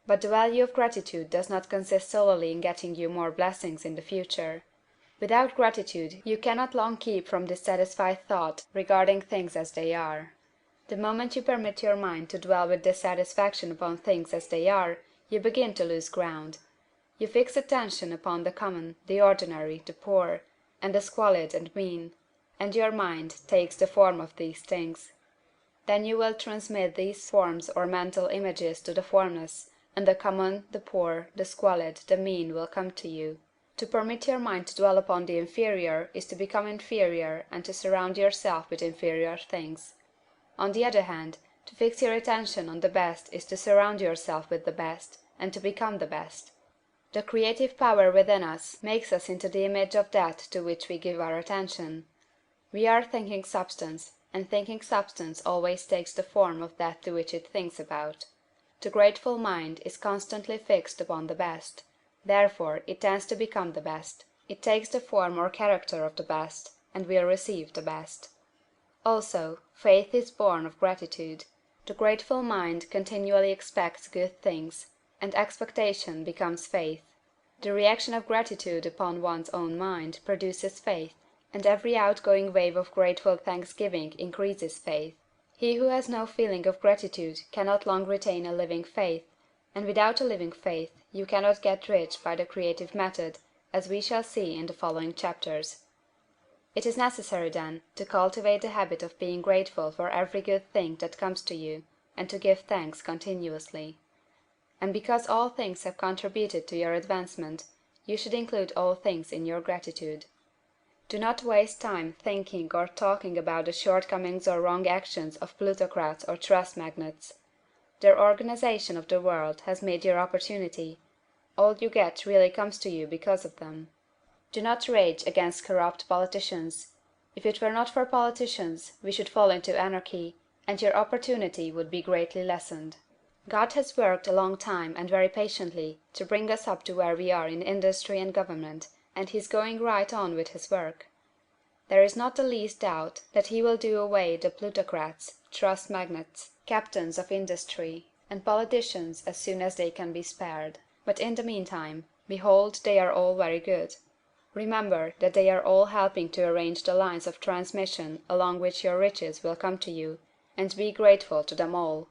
But the value of gratitude does not consist solely in getting you more blessings in the future. Without gratitude you cannot long keep from dissatisfied thought regarding things as they are. The moment you permit your mind to dwell with dissatisfaction upon things as they are, you begin to lose ground. You fix attention upon the common, the ordinary, the poor, and the squalid and mean, and your mind takes the form of these things. Then you will transmit these forms or mental images to the formless, and the common, the poor, the squalid, the mean will come to you. To permit your mind to dwell upon the inferior is to become inferior and to surround yourself with inferior things. On the other hand, to fix your attention on the best is to surround yourself with the best, and to become the best. The creative power within us makes us into the image of that to which we give our attention. We are thinking substance, and thinking substance always takes the form of that to which it thinks about. The grateful mind is constantly fixed upon the best, therefore it tends to become the best. It takes the form or character of the best, and will receive the best. Also, faith is born of gratitude. The grateful mind continually expects good things, and expectation becomes faith. The reaction of gratitude upon one's own mind produces faith, and every outgoing wave of grateful thanksgiving increases faith. He who has no feeling of gratitude cannot long retain a living faith, and without a living faith you cannot get rich by the creative method, as we shall see in the following chapters. It is necessary, then, to cultivate the habit of being grateful for every good thing that comes to you, and to give thanks continuously. And because all things have contributed to your advancement, you should include all things in your gratitude. Do not waste time thinking or talking about the shortcomings or wrong actions of plutocrats or trust magnates. Their organization of the world has made your opportunity. All you get really comes to you because of them. Do not rage against corrupt politicians. If it were not for politicians, we should fall into anarchy, and your opportunity would be greatly lessened. God has worked a long time and very patiently to bring us up to where we are in industry and government, and he is going right on with his work. There is not the least doubt that he will do away the plutocrats, trust magnates, captains of industry, and politicians as soon as they can be spared. But in the meantime, behold, they are all very good. Remember that they are all helping to arrange the lines of transmission along which your riches will come to you, and be grateful to them all.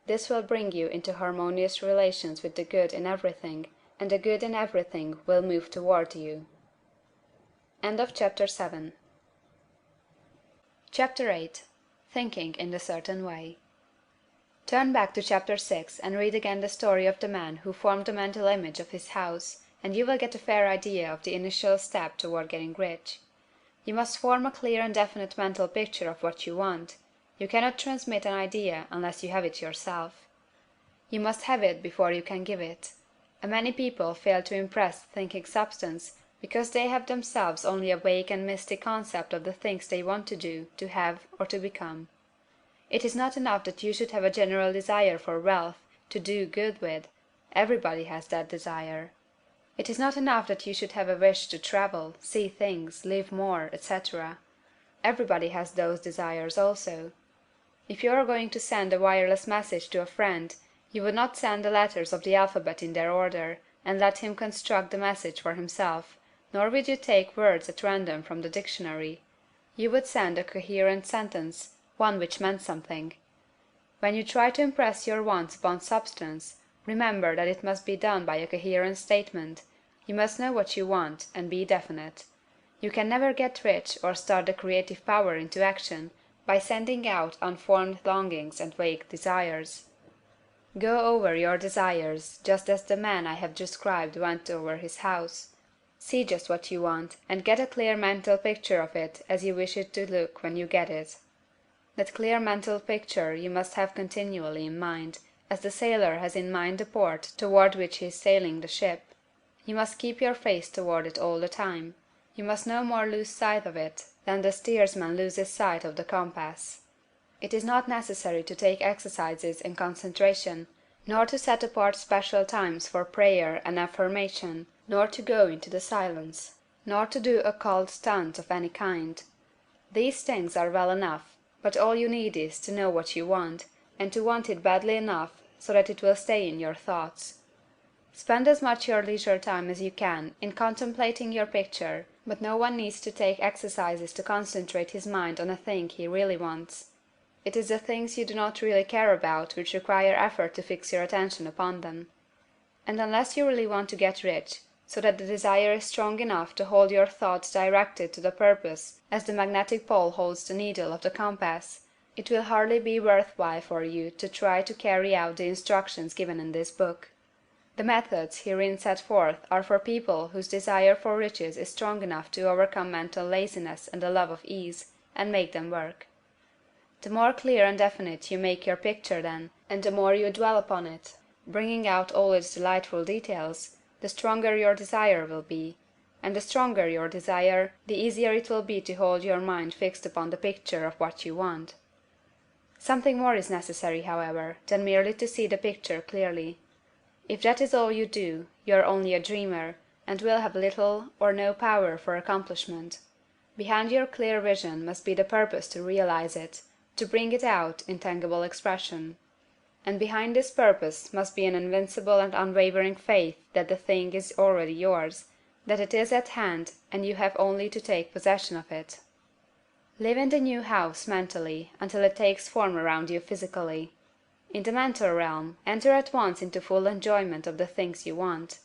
This will bring you into harmonious relations with the good in everything, and the good in everything will move toward you. End of Chapter 7. Chapter 8. Thinking in the Certain Way. Turn back to Chapter 6 and read again the story of the man who formed the mental image of his house, and you will get a fair idea of the initial step toward getting rich. You must form a clear and definite mental picture of what you want. You cannot transmit an idea unless you have it yourself. You must have it before you can give it. And many people fail to impress thinking substance, because they have themselves only a vague and misty concept of the things they want to do, to have, or to become. It is not enough that you should have a general desire for wealth, to do good with. Everybody has that desire. It is not enough that you should have a wish to travel, see things, live more, etc. Everybody has those desires also. If you are going to send a wireless message to a friend, you would not send the letters of the alphabet in their order, and let him construct the message for himself, nor would you take words at random from the dictionary. You would send a coherent sentence, one which meant something. When you try to impress your wants upon substance, remember that it must be done by a coherent statement. You must know what you want, and be definite. You can never get rich or start the creative power into action by sending out unformed longings and vague desires. Go over your desires, just as the man I have described went over his house. See just what you want, and get a clear mental picture of it as you wish it to look when you get it. That clear mental picture you must have continually in mind, as the sailor has in mind the port toward which he is sailing the ship. You must keep your face toward it all the time. You must no more lose sight of it than the steersman loses sight of the compass. It is not necessary to take exercises in concentration, nor to set apart special times for prayer and affirmation, nor to go into the silence, nor to do occult stunts of any kind. These things are well enough, but all you need is to know what you want, and to want it badly enough so that it will stay in your thoughts. Spend as much your leisure time as you can in contemplating your picture, but no one needs to take exercises to concentrate his mind on a thing he really wants. It is the things you do not really care about which require effort to fix your attention upon them. And unless you really want to get rich, so that the desire is strong enough to hold your thoughts directed to the purpose as the magnetic pole holds the needle of the compass, it will hardly be worth while for you to try to carry out the instructions given in this book. The methods herein set forth are for people whose desire for riches is strong enough to overcome mental laziness and the love of ease, and make them work. The more clear and definite you make your picture then, and the more you dwell upon it, bringing out all its delightful details, the stronger your desire will be, and the stronger your desire, the easier it will be to hold your mind fixed upon the picture of what you want. Something more is necessary, however, than merely to see the picture clearly. If that is all you do, you are only a dreamer, and will have little or no power for accomplishment. Behind your clear vision must be the purpose to realize it, to bring it out in tangible expression. And behind this purpose must be an invincible and unwavering faith that the thing is already yours, that it is at hand, and you have only to take possession of it. Live in the new house mentally until it takes form around you physically. In the mental realm, enter at once into full enjoyment of the things you want.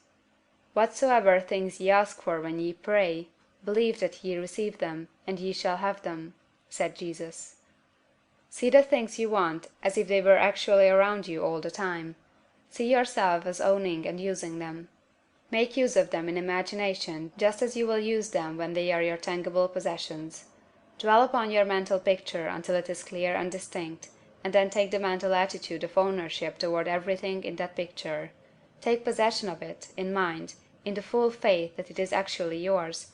Whatsoever things ye ask for when ye pray, believe that ye receive them, and ye shall have them, said Jesus. See the things you want as if they were actually around you all the time. See yourself as owning and using them. Make use of them in imagination just as you will use them when they are your tangible possessions. Dwell upon your mental picture until it is clear and distinct, and then take the mental attitude of ownership toward everything in that picture. Take possession of it, in mind, in the full faith that it is actually yours.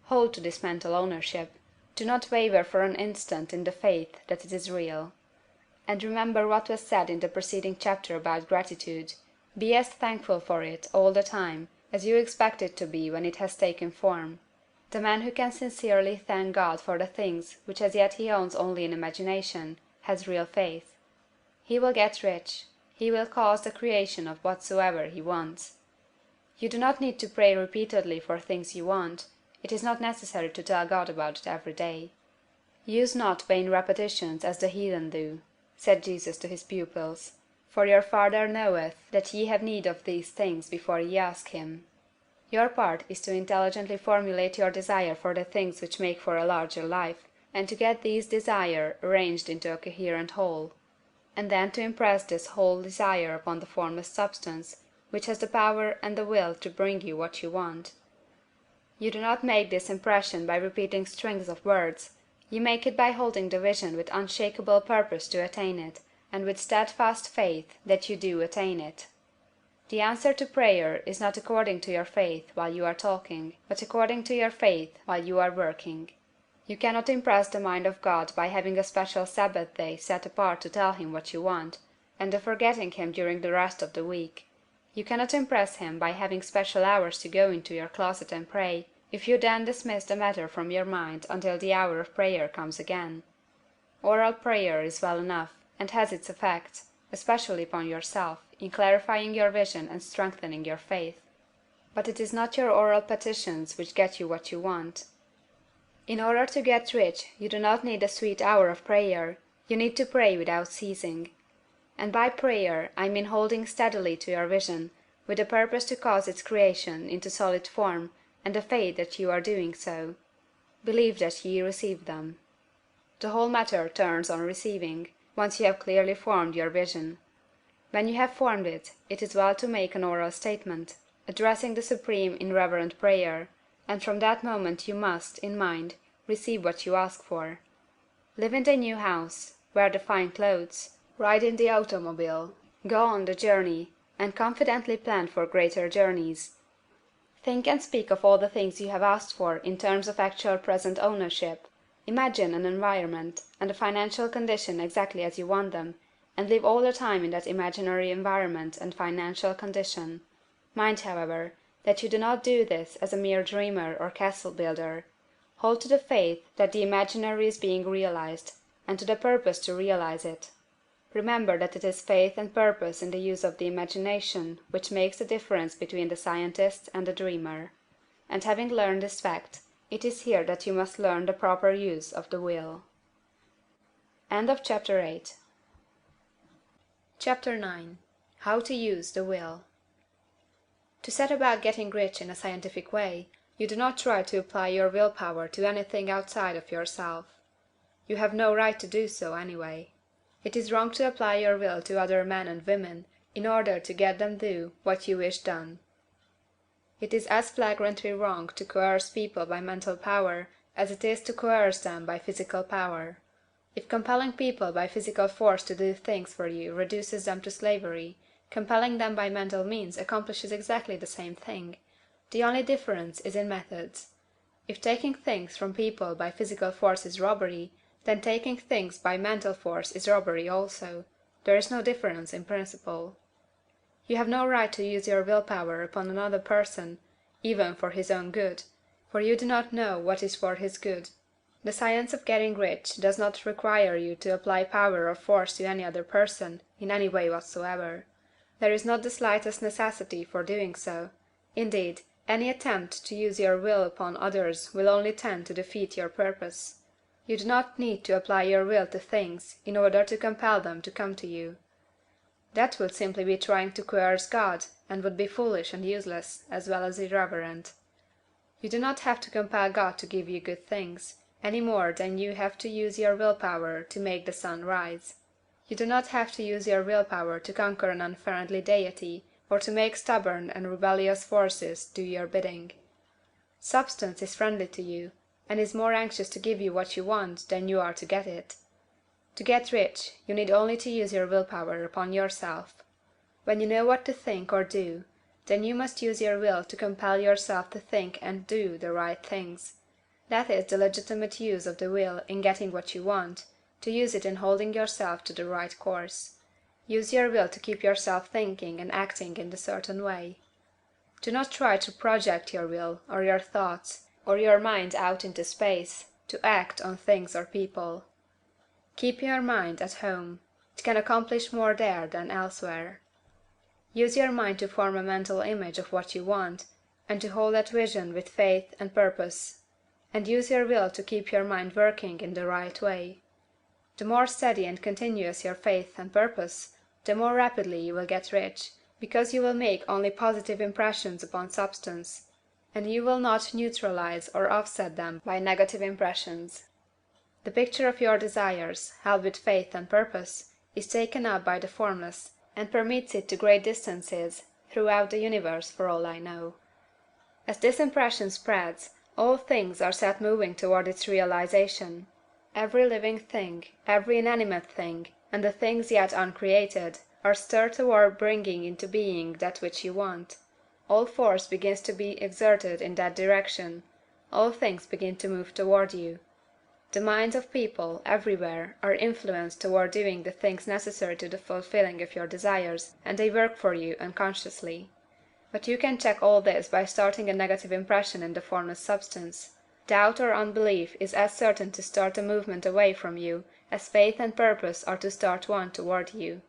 Hold to this mental ownership. Do not waver for an instant in the faith that it is real. And remember what was said in the preceding chapter about gratitude. Be as thankful for it all the time as you expect it to be when it has taken form. The man who can sincerely thank God for the things which as yet he owns only in imagination, has real faith. He will get rich. He will cause the creation of whatsoever he wants. You do not need to pray repeatedly for things you want. It is not necessary to tell God about it every day. Use not vain repetitions as the heathen do, said Jesus to his pupils, for your Father knoweth that ye have need of these things before ye ask him. Your part is to intelligently formulate your desire for the things which make for a larger life, and to get these desire arranged into a coherent whole, and then to impress this whole desire upon the formless substance, which has the power and the will to bring you what you want. You do not make this impression by repeating strings of words. You make it by holding the vision with unshakable purpose to attain it, and with steadfast faith that you do attain it. The answer to prayer is not according to your faith while you are talking, but according to your faith while you are working. You cannot impress the mind of God by having a special Sabbath day set apart to tell him what you want, and of forgetting him during the rest of the week. You cannot impress him by having special hours to go into your closet and pray, if you then dismiss the matter from your mind until the hour of prayer comes again. Oral prayer is well enough, and has its effect, especially upon yourself, in clarifying your vision and strengthening your faith. But it is not your oral petitions which get you what you want. In order to get rich, you do not need a sweet hour of prayer, you need to pray without ceasing. And by prayer I mean holding steadily to your vision, with the purpose to cause its creation into solid form, and the faith that you are doing so. Believe that ye receive them. The whole matter turns on receiving, once you have clearly formed your vision. When you have formed it, it is well to make an oral statement, addressing the Supreme in reverent prayer, and from that moment you must, in mind, receive what you ask for. Live in the new house, wear the fine clothes, ride in the automobile, go on the journey, and confidently plan for greater journeys. Think and speak of all the things you have asked for in terms of actual present ownership. Imagine an environment and a financial condition exactly as you want them, and live all the time in that imaginary environment and financial condition. Mind, however, that you do not do this as a mere dreamer or castle builder. Hold to the faith that the imaginary is being realized, and to the purpose to realize it. Remember that it is faith and purpose in the use of the imagination which makes the difference between the scientist and the dreamer. And having learned this fact, it is here that you must learn the proper use of the will. End of Chapter 8. Chapter 9. How to use the will. To set about getting rich in a scientific way, you do not try to apply your willpower to anything outside of yourself. You have no right to do so, anyway. It is wrong to apply your will to other men and women in order to get them do what you wish done. It is as flagrantly wrong to coerce people by mental power as it is to coerce them by physical power. If compelling people by physical force to do things for you reduces them to slavery, compelling them by mental means accomplishes exactly the same thing. The only difference is in methods. If taking things from people by physical force is robbery, then taking things by mental force is robbery also. There is no difference in principle. You have no right to use your willpower upon another person, even for his own good, for you do not know what is for his good. The science of getting rich does not require you to apply power or force to any other person, in any way whatsoever. There is not the slightest necessity for doing so. Indeed, any attempt to use your will upon others will only tend to defeat your purpose. You do not need to apply your will to things in order to compel them to come to you. That would simply be trying to coerce God, and would be foolish and useless, as well as irreverent. You do not have to compel God to give you good things, any more than you have to use your willpower to make the sun rise. You do not have to use your willpower to conquer an unfriendly deity, or to make stubborn and rebellious forces do your bidding. Substance is friendly to you, and is more anxious to give you what you want than you are to get it. To get rich, you need only to use your willpower upon yourself. When you know what to think or do, then you must use your will to compel yourself to think and do the right things. That is the legitimate use of the will in getting what you want, to use it in holding yourself to the right course. Use your will to keep yourself thinking and acting in a certain way. Do not try to project your will, or your thoughts, or your mind out into space, to act on things or people. Keep your mind at home. It can accomplish more there than elsewhere. Use your mind to form a mental image of what you want, and to hold that vision with faith and purpose. And use your will to keep your mind working in the right way. The more steady and continuous your faith and purpose, the more rapidly you will get rich, because you will make only positive impressions upon substance, and you will not neutralize or offset them by negative impressions. The picture of your desires, held with faith and purpose, is taken up by the formless, and permits it to great distances throughout the universe for all I know. As this impression spreads, all things are set moving toward its realization. Every living thing, every inanimate thing, and the things yet uncreated are stirred toward bringing into being that which you want. All force begins to be exerted in that direction, all things begin to move toward you. The minds of people, everywhere, are influenced toward doing the things necessary to the fulfilling of your desires, and they work for you unconsciously. But you can check all this by starting a negative impression in the formless substance. Doubt or unbelief is as certain to start a movement away from you as faith and purpose are to start one toward you.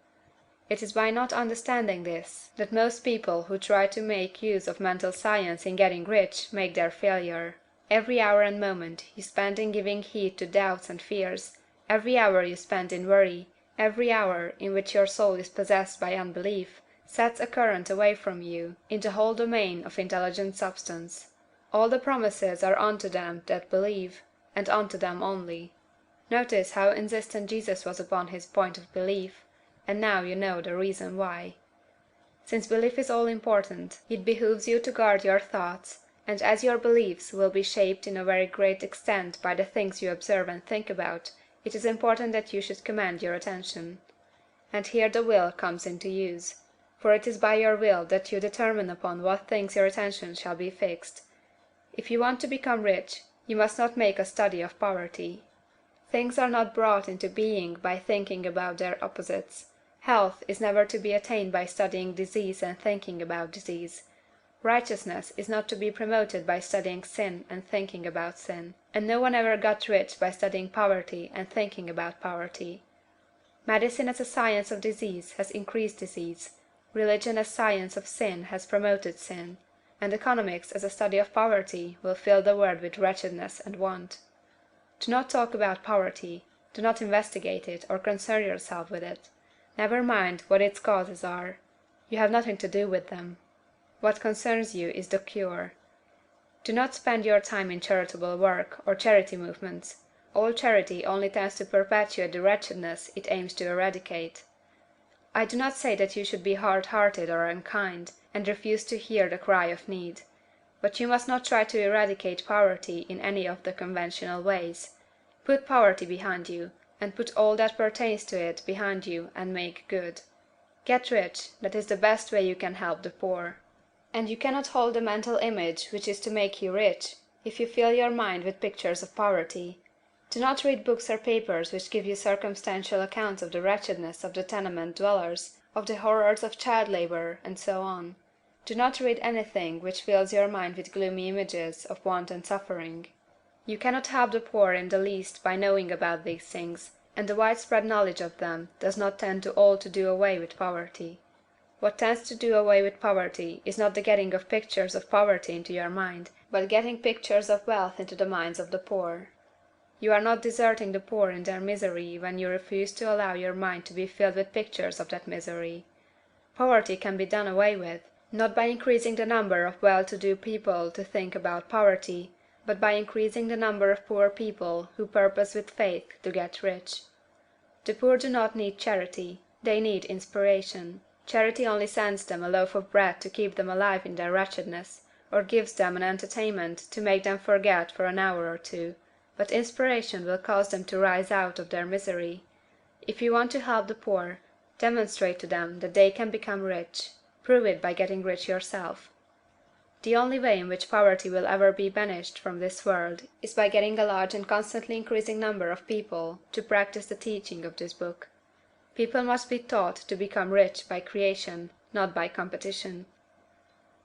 It is by not understanding this that most people who try to make use of mental science in getting rich make their failure. Every hour and moment you spend in giving heed to doubts and fears, every hour you spend in worry, every hour in which your soul is possessed by unbelief, sets a current away from you in the whole domain of intelligent substance. All the promises are unto them that believe, and unto them only. Notice how insistent Jesus was upon his point of belief, and now you know the reason why. Since belief is all important, it behooves you to guard your thoughts, and as your beliefs will be shaped in a very great extent by the things you observe and think about, it is important that you should command your attention. And here the will comes into use, for it is by your will that you determine upon what things your attention shall be fixed. If you want to become rich, you must not make a study of poverty. Things are not brought into being by thinking about their opposites. Health is never to be attained by studying disease and thinking about disease. Righteousness is not to be promoted by studying sin and thinking about sin. And no one ever got rich by studying poverty and thinking about poverty. Medicine as a science of disease has increased disease. Religion as science of sin has promoted sin. And economics as a study of poverty will fill the world with wretchedness and want. Do not talk about poverty. Do not investigate it or concern yourself with it. Never mind what its causes are. You have nothing to do with them. What concerns you is the cure. Do not spend your time in charitable work or charity movements. All charity only tends to perpetuate the wretchedness it aims to eradicate. I do not say that you should be hard-hearted or unkind, and refuse to hear the cry of need. But you must not try to eradicate poverty in any of the conventional ways. Put poverty behind you, and put all that pertains to it behind you and make good. Get rich, that is the best way you can help the poor. And you cannot hold the mental image which is to make you rich, if you fill your mind with pictures of poverty. Do not read books or papers which give you circumstantial accounts of the wretchedness of the tenement dwellers, of the horrors of child labor, and so on. Do not read anything which fills your mind with gloomy images of want and suffering. You cannot help the poor in the least by knowing about these things, and the widespread knowledge of them does not tend to all to do away with poverty. What tends to do away with poverty is not the getting of pictures of poverty into your mind, but getting pictures of wealth into the minds of the poor. You are not deserting the poor in their misery when you refuse to allow your mind to be filled with pictures of that misery. Poverty can be done away with, not by increasing the number of well-to-do people to think about poverty, but by increasing the number of poor people who purpose with faith to get rich. The poor do not need charity, they need inspiration. Charity only sends them a loaf of bread to keep them alive in their wretchedness, or gives them an entertainment to make them forget for an hour or two, but inspiration will cause them to rise out of their misery. If you want to help the poor, demonstrate to them that they can become rich. Prove it by getting rich yourself. The only way in which poverty will ever be banished from this world is by getting a large and constantly increasing number of people to practice the teaching of this book. People must be taught to become rich by creation, not by competition.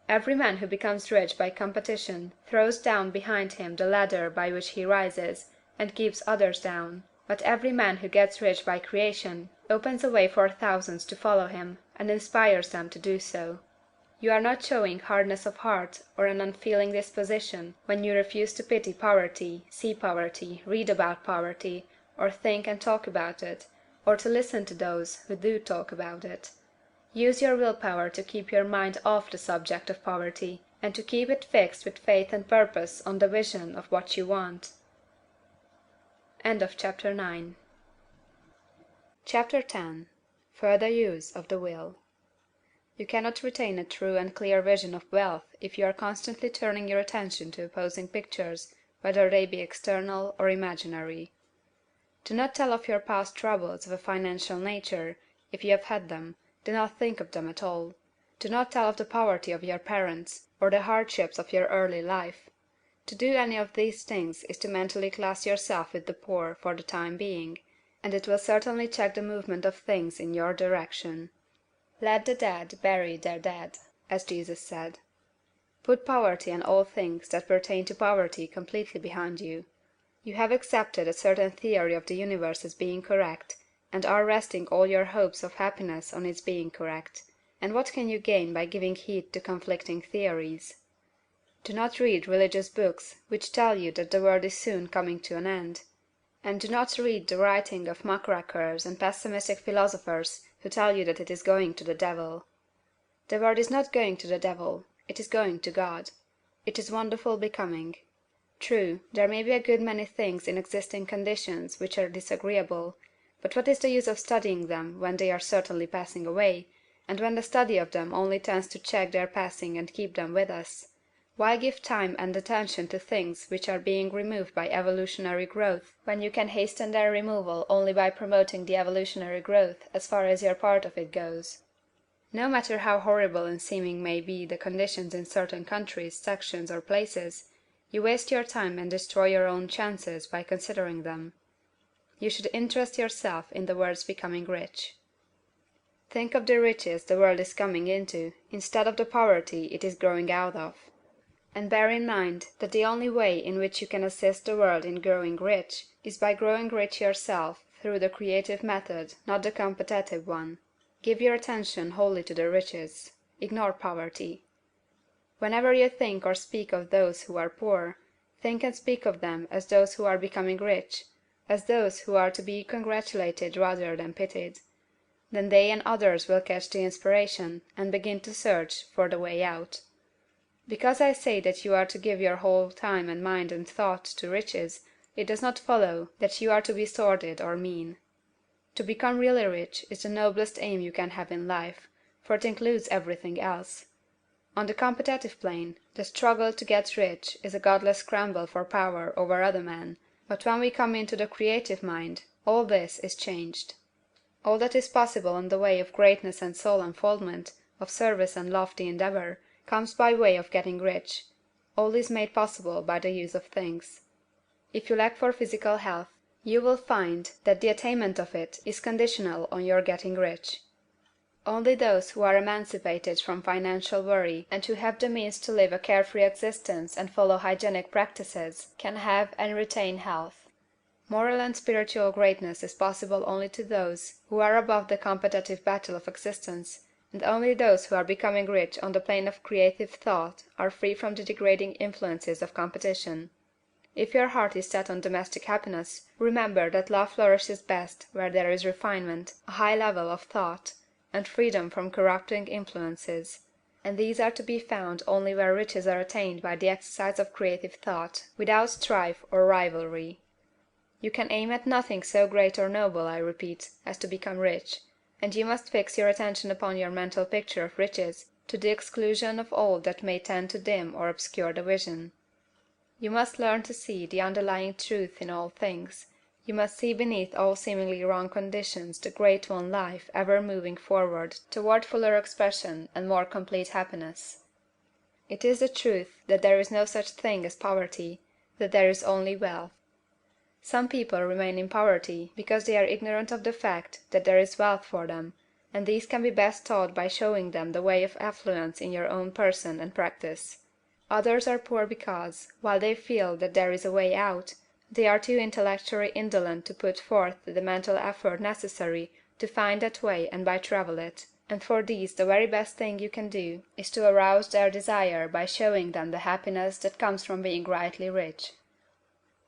Every man who becomes rich by competition throws down behind him the ladder by which he rises, and keeps others down. But every man who gets rich by creation opens a way for thousands to follow him, and inspires them to do so. You are not showing hardness of heart or an unfeeling disposition when you refuse to pity poverty, see poverty, read about poverty, or think and talk about it, or to listen to those who do talk about it. Use your willpower to keep your mind off the subject of poverty, and to keep it fixed with faith and purpose on the vision of what you want. End of Chapter 9. Chapter 10. Further use of the will. You cannot retain a true and clear vision of wealth if you are constantly turning your attention to opposing pictures, whether they be external or imaginary. Do not tell of your past troubles of a financial nature; if you have had them, do not think of them at all. Do not tell of the poverty of your parents, or the hardships of your early life. To do any of these things is to mentally class yourself with the poor for the time being, and it will certainly check the movement of things in your direction. Let the dead bury their dead, as Jesus said. Put poverty and all things that pertain to poverty completely behind you. You have accepted a certain theory of the universe as being correct, and are resting all your hopes of happiness on its being correct; and what can you gain by giving heed to conflicting theories? Do not read religious books which tell you that the world is soon coming to an end; and do not read the writing of muckrakers and pessimistic philosophers who tell you that it is going to the devil. The world is not going to the devil, it is going to God. It is wonderful becoming. True, there may be a good many things in existing conditions which are disagreeable, but what is the use of studying them when they are certainly passing away, and when the study of them only tends to check their passing and keep them with us? Why give time and attention to things which are being removed by evolutionary growth, when you can hasten their removal only by promoting the evolutionary growth as far as your part of it goes? No matter how horrible in seeming may be the conditions in certain countries, sections, or places, you waste your time and destroy your own chances by considering them. You should interest yourself in the world's becoming rich. Think of the riches the world is coming into, instead of the poverty it is growing out of. And bear in mind that the only way in which you can assist the world in growing rich is by growing rich yourself through the creative method, not the competitive one. Give your attention wholly to the riches. Ignore poverty. Whenever you think or speak of those who are poor, think and speak of them as those who are becoming rich, as those who are to be congratulated rather than pitied. Then they and others will catch the inspiration, and begin to search for the way out. Because I say that you are to give your whole time and mind and thought to riches, it does not follow that you are to be sordid or mean. To become really rich is the noblest aim you can have in life, for it includes everything else. On the competitive plane, the struggle to get rich is a godless scramble for power over other men, but when we come into the creative mind, all this is changed. All that is possible in the way of greatness and soul unfoldment, of service and lofty endeavor, comes by way of getting rich. All is made possible by the use of things. If you lack for physical health, you will find that the attainment of it is conditional on your getting rich. Only those who are emancipated from financial worry, and who have the means to live a carefree existence and follow hygienic practices, can have and retain health. Moral and spiritual greatness is possible only to those who are above the competitive battle of existence, and only those who are becoming rich on the plane of creative thought are free from the degrading influences of competition. If your heart is set on domestic happiness, remember that love flourishes best where there is refinement, a high level of thought, and freedom from corrupting influences; and these are to be found only where riches are attained by the exercise of creative thought, without strife or rivalry. You can aim at nothing so great or noble, I repeat, as to become rich, and you must fix your attention upon your mental picture of riches, to the exclusion of all that may tend to dim or obscure the vision. You must learn to see the underlying truth in all things. You must see beneath all seemingly wrong conditions the great one life ever moving forward toward fuller expression and more complete happiness. It is the truth that there is no such thing as poverty, that there is only wealth. Some people remain in poverty because they are ignorant of the fact that there is wealth for them, and these can be best taught by showing them the way of affluence in your own person and practice. Others are poor because, while they feel that there is a way out, they are too intellectually indolent to put forth the mental effort necessary to find that way and by travel it, and for these the very best thing you can do is to arouse their desire by showing them the happiness that comes from being rightly rich.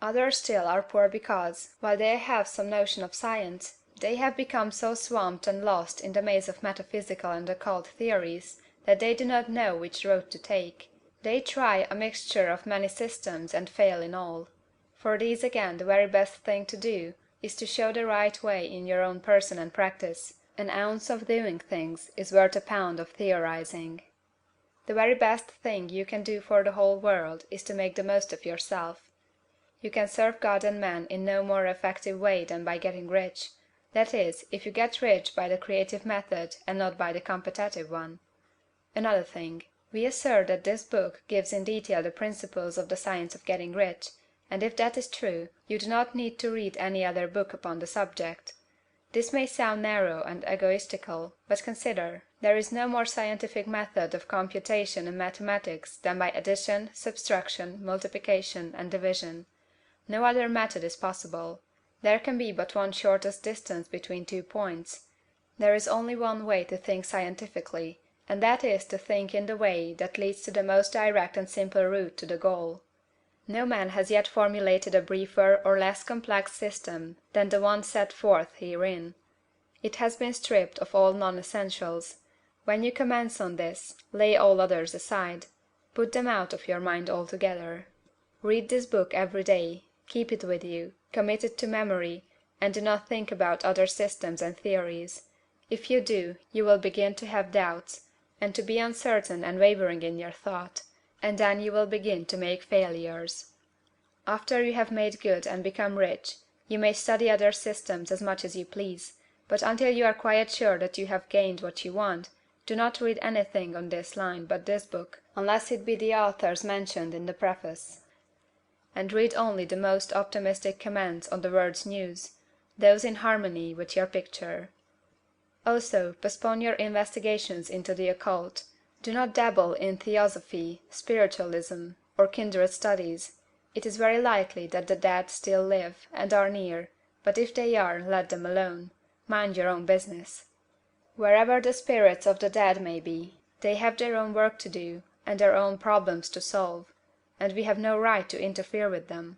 Others still are poor because, while they have some notion of science, they have become so swamped and lost in the maze of metaphysical and occult theories that they do not know which road to take. They try a mixture of many systems and fail in all. For these again the very best thing to do is to show the right way in your own person and practice. An ounce of doing things is worth a pound of theorizing. The very best thing you can do for the whole world is to make the most of yourself. You can serve God and man in no more effective way than by getting rich; that is, if you get rich by the creative method and not by the competitive one. Another thing. We assert that this book gives in detail the principles of the science of getting rich, and if that is true, you do not need to read any other book upon the subject. This may sound narrow and egoistical, but consider, there is no more scientific method of computation in mathematics than by addition, subtraction, multiplication, and division. No other method is possible. There can be but one shortest distance between two points. There is only one way to think scientifically, and that is to think in the way that leads to the most direct and simple route to the goal. No man has yet formulated a briefer or less complex system than the one set forth herein. It has been stripped of all non-essentials. When you commence on this, lay all others aside. Put them out of your mind altogether. Read this book every day, keep it with you, commit it to memory, and do not think about other systems and theories. If you do, you will begin to have doubts, and to be uncertain and wavering in your thought, and then you will begin to make failures. After you have made good and become rich, you may study other systems as much as you please, but until you are quite sure that you have gained what you want, do not read anything on this line but this book, unless it be the authors mentioned in the preface. And read only the most optimistic comments on the world's news, those in harmony with your picture. Also, postpone your investigations into the occult. Do not dabble in theosophy, spiritualism, or kindred studies. It is very likely that the dead still live, and are near, but if they are, let them alone. Mind your own business. Wherever the spirits of the dead may be, they have their own work to do, and their own problems to solve, and we have no right to interfere with them.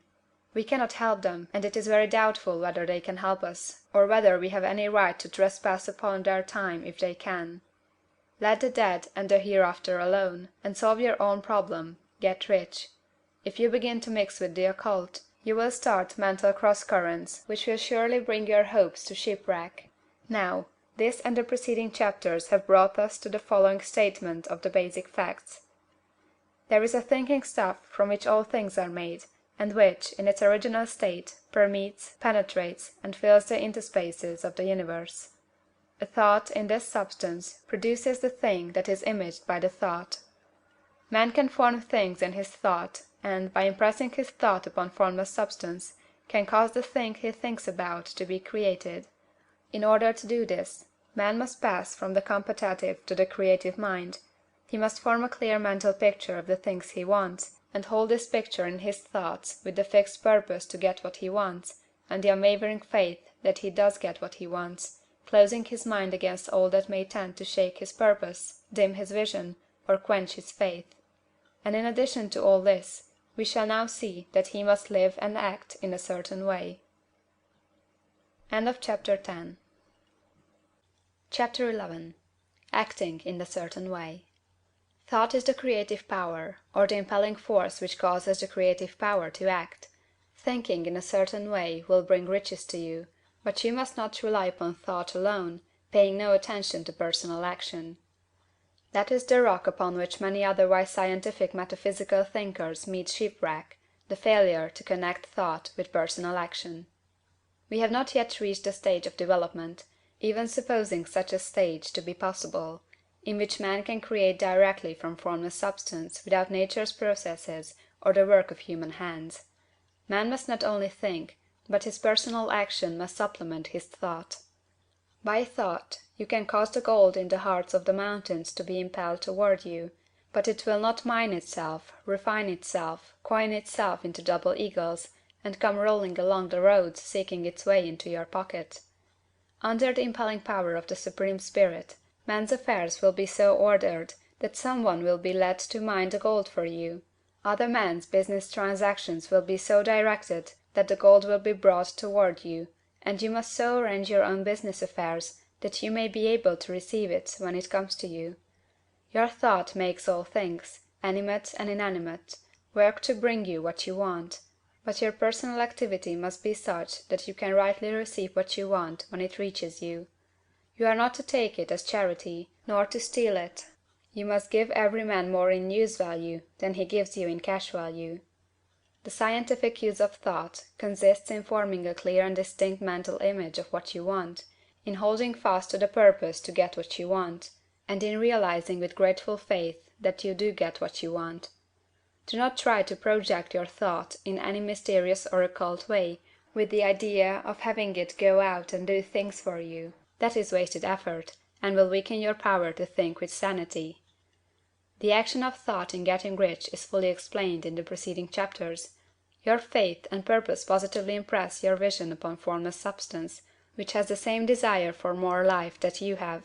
We cannot help them, and it is very doubtful whether they can help us, or whether we have any right to trespass upon their time if they can. Let the dead and the hereafter alone, and solve your own problem, get rich. If you begin to mix with the occult, you will start mental cross-currents which will surely bring your hopes to shipwreck. Now, this and the preceding chapters have brought us to the following statement of the basic facts. There is a thinking stuff from which all things are made, and which, in its original state, permeates, penetrates, and fills the interspaces of the universe. A thought, in this substance, produces the thing that is imaged by the thought. Man can form things in his thought, and, by impressing his thought upon formless substance, can cause the thing he thinks about to be created. In order to do this, man must pass from the competitive to the creative mind. He must form a clear mental picture of the things he wants, and hold this picture in his thoughts with the fixed purpose to get what he wants, and the unwavering faith that he does get what he wants, closing his mind against all that may tend to shake his purpose, dim his vision, or quench his faith. And in addition to all this, we shall now see that he must live and act in a certain way. End of Chapter 10. Chapter 11. Acting in a certain way. Thought is the creative power, or the impelling force which causes the creative power to act. Thinking in a certain way will bring riches to you, but you must not rely upon thought alone, paying no attention to personal action. That is the rock upon which many otherwise scientific metaphysical thinkers meet shipwreck, the failure to connect thought with personal action. We have not yet reached the stage of development, even supposing such a stage to be possible, in which man can create directly from formless substance without nature's processes or the work of human hands. Man must not only think, but his personal action must supplement his thought. By thought, you can cause the gold in the hearts of the mountains to be impelled toward you, but it will not mine itself, refine itself, coin itself into double eagles, and come rolling along the roads seeking its way into your pocket. Under the impelling power of the Supreme Spirit, man's affairs will be so ordered that some one will be led to mine the gold for you. Other men's business transactions will be so directed that the gold will be brought toward you, and you must so arrange your own business affairs that you may be able to receive it when it comes to you. Your thought makes all things, animate and inanimate, work to bring you what you want, but your personal activity must be such that you can rightly receive what you want when it reaches you. You are not to take it as charity, nor to steal it. You must give every man more in use value than he gives you in cash value. The scientific use of thought consists in forming a clear and distinct mental image of what you want, in holding fast to the purpose to get what you want, and in realizing with grateful faith that you do get what you want. Do not try to project your thought in any mysterious or occult way, with the idea of having it go out and do things for you. That is wasted effort, and will weaken your power to think with sanity. The action of thought in getting rich is fully explained in the preceding chapters. Your faith and purpose positively impress your vision upon formless substance, which has the same desire for more life that you have;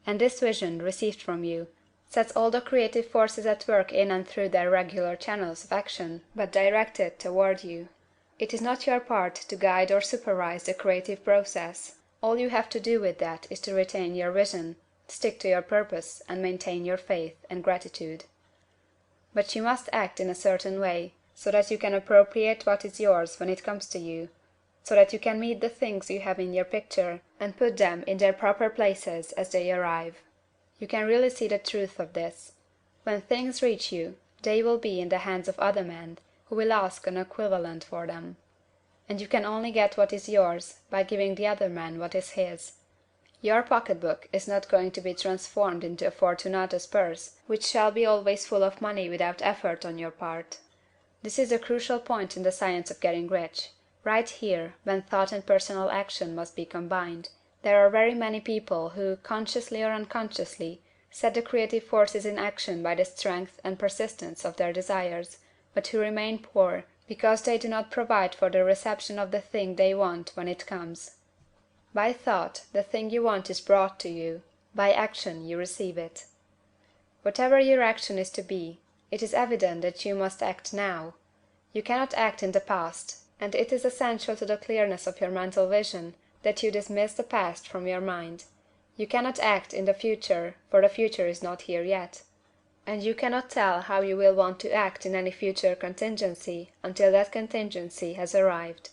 and this vision, received from you, sets all the creative forces at work in and through their regular channels of action, but directed toward you. It is not your part to guide or supervise the creative process. All you have to do with that is to retain your vision, stick to your purpose, and maintain your faith and gratitude. But you must act in a certain way, so that you can appropriate what is yours when it comes to you, so that you can meet the things you have in your picture, and put them in their proper places as they arrive. You can really see the truth of this. When things reach you, they will be in the hands of other men, who will ask an equivalent for them. And you can only get what is yours by giving the other man what is his. Your pocketbook is not going to be transformed into a Fortunatus purse, which shall be always full of money without effort on your part. This is a crucial point in the science of getting rich. Right here, when thought and personal action must be combined, there are very many people who, consciously or unconsciously, set the creative forces in action by the strength and persistence of their desires, but who remain poor because they do not provide for the reception of the thing they want when it comes. By thought, the thing you want is brought to you; by action you receive it. Whatever your action is to be, it is evident that you must act now. You cannot act in the past, and it is essential to the clearness of your mental vision that you dismiss the past from your mind. You cannot act in the future, for the future is not here yet. And you cannot tell how you will want to act in any future contingency until that contingency has arrived.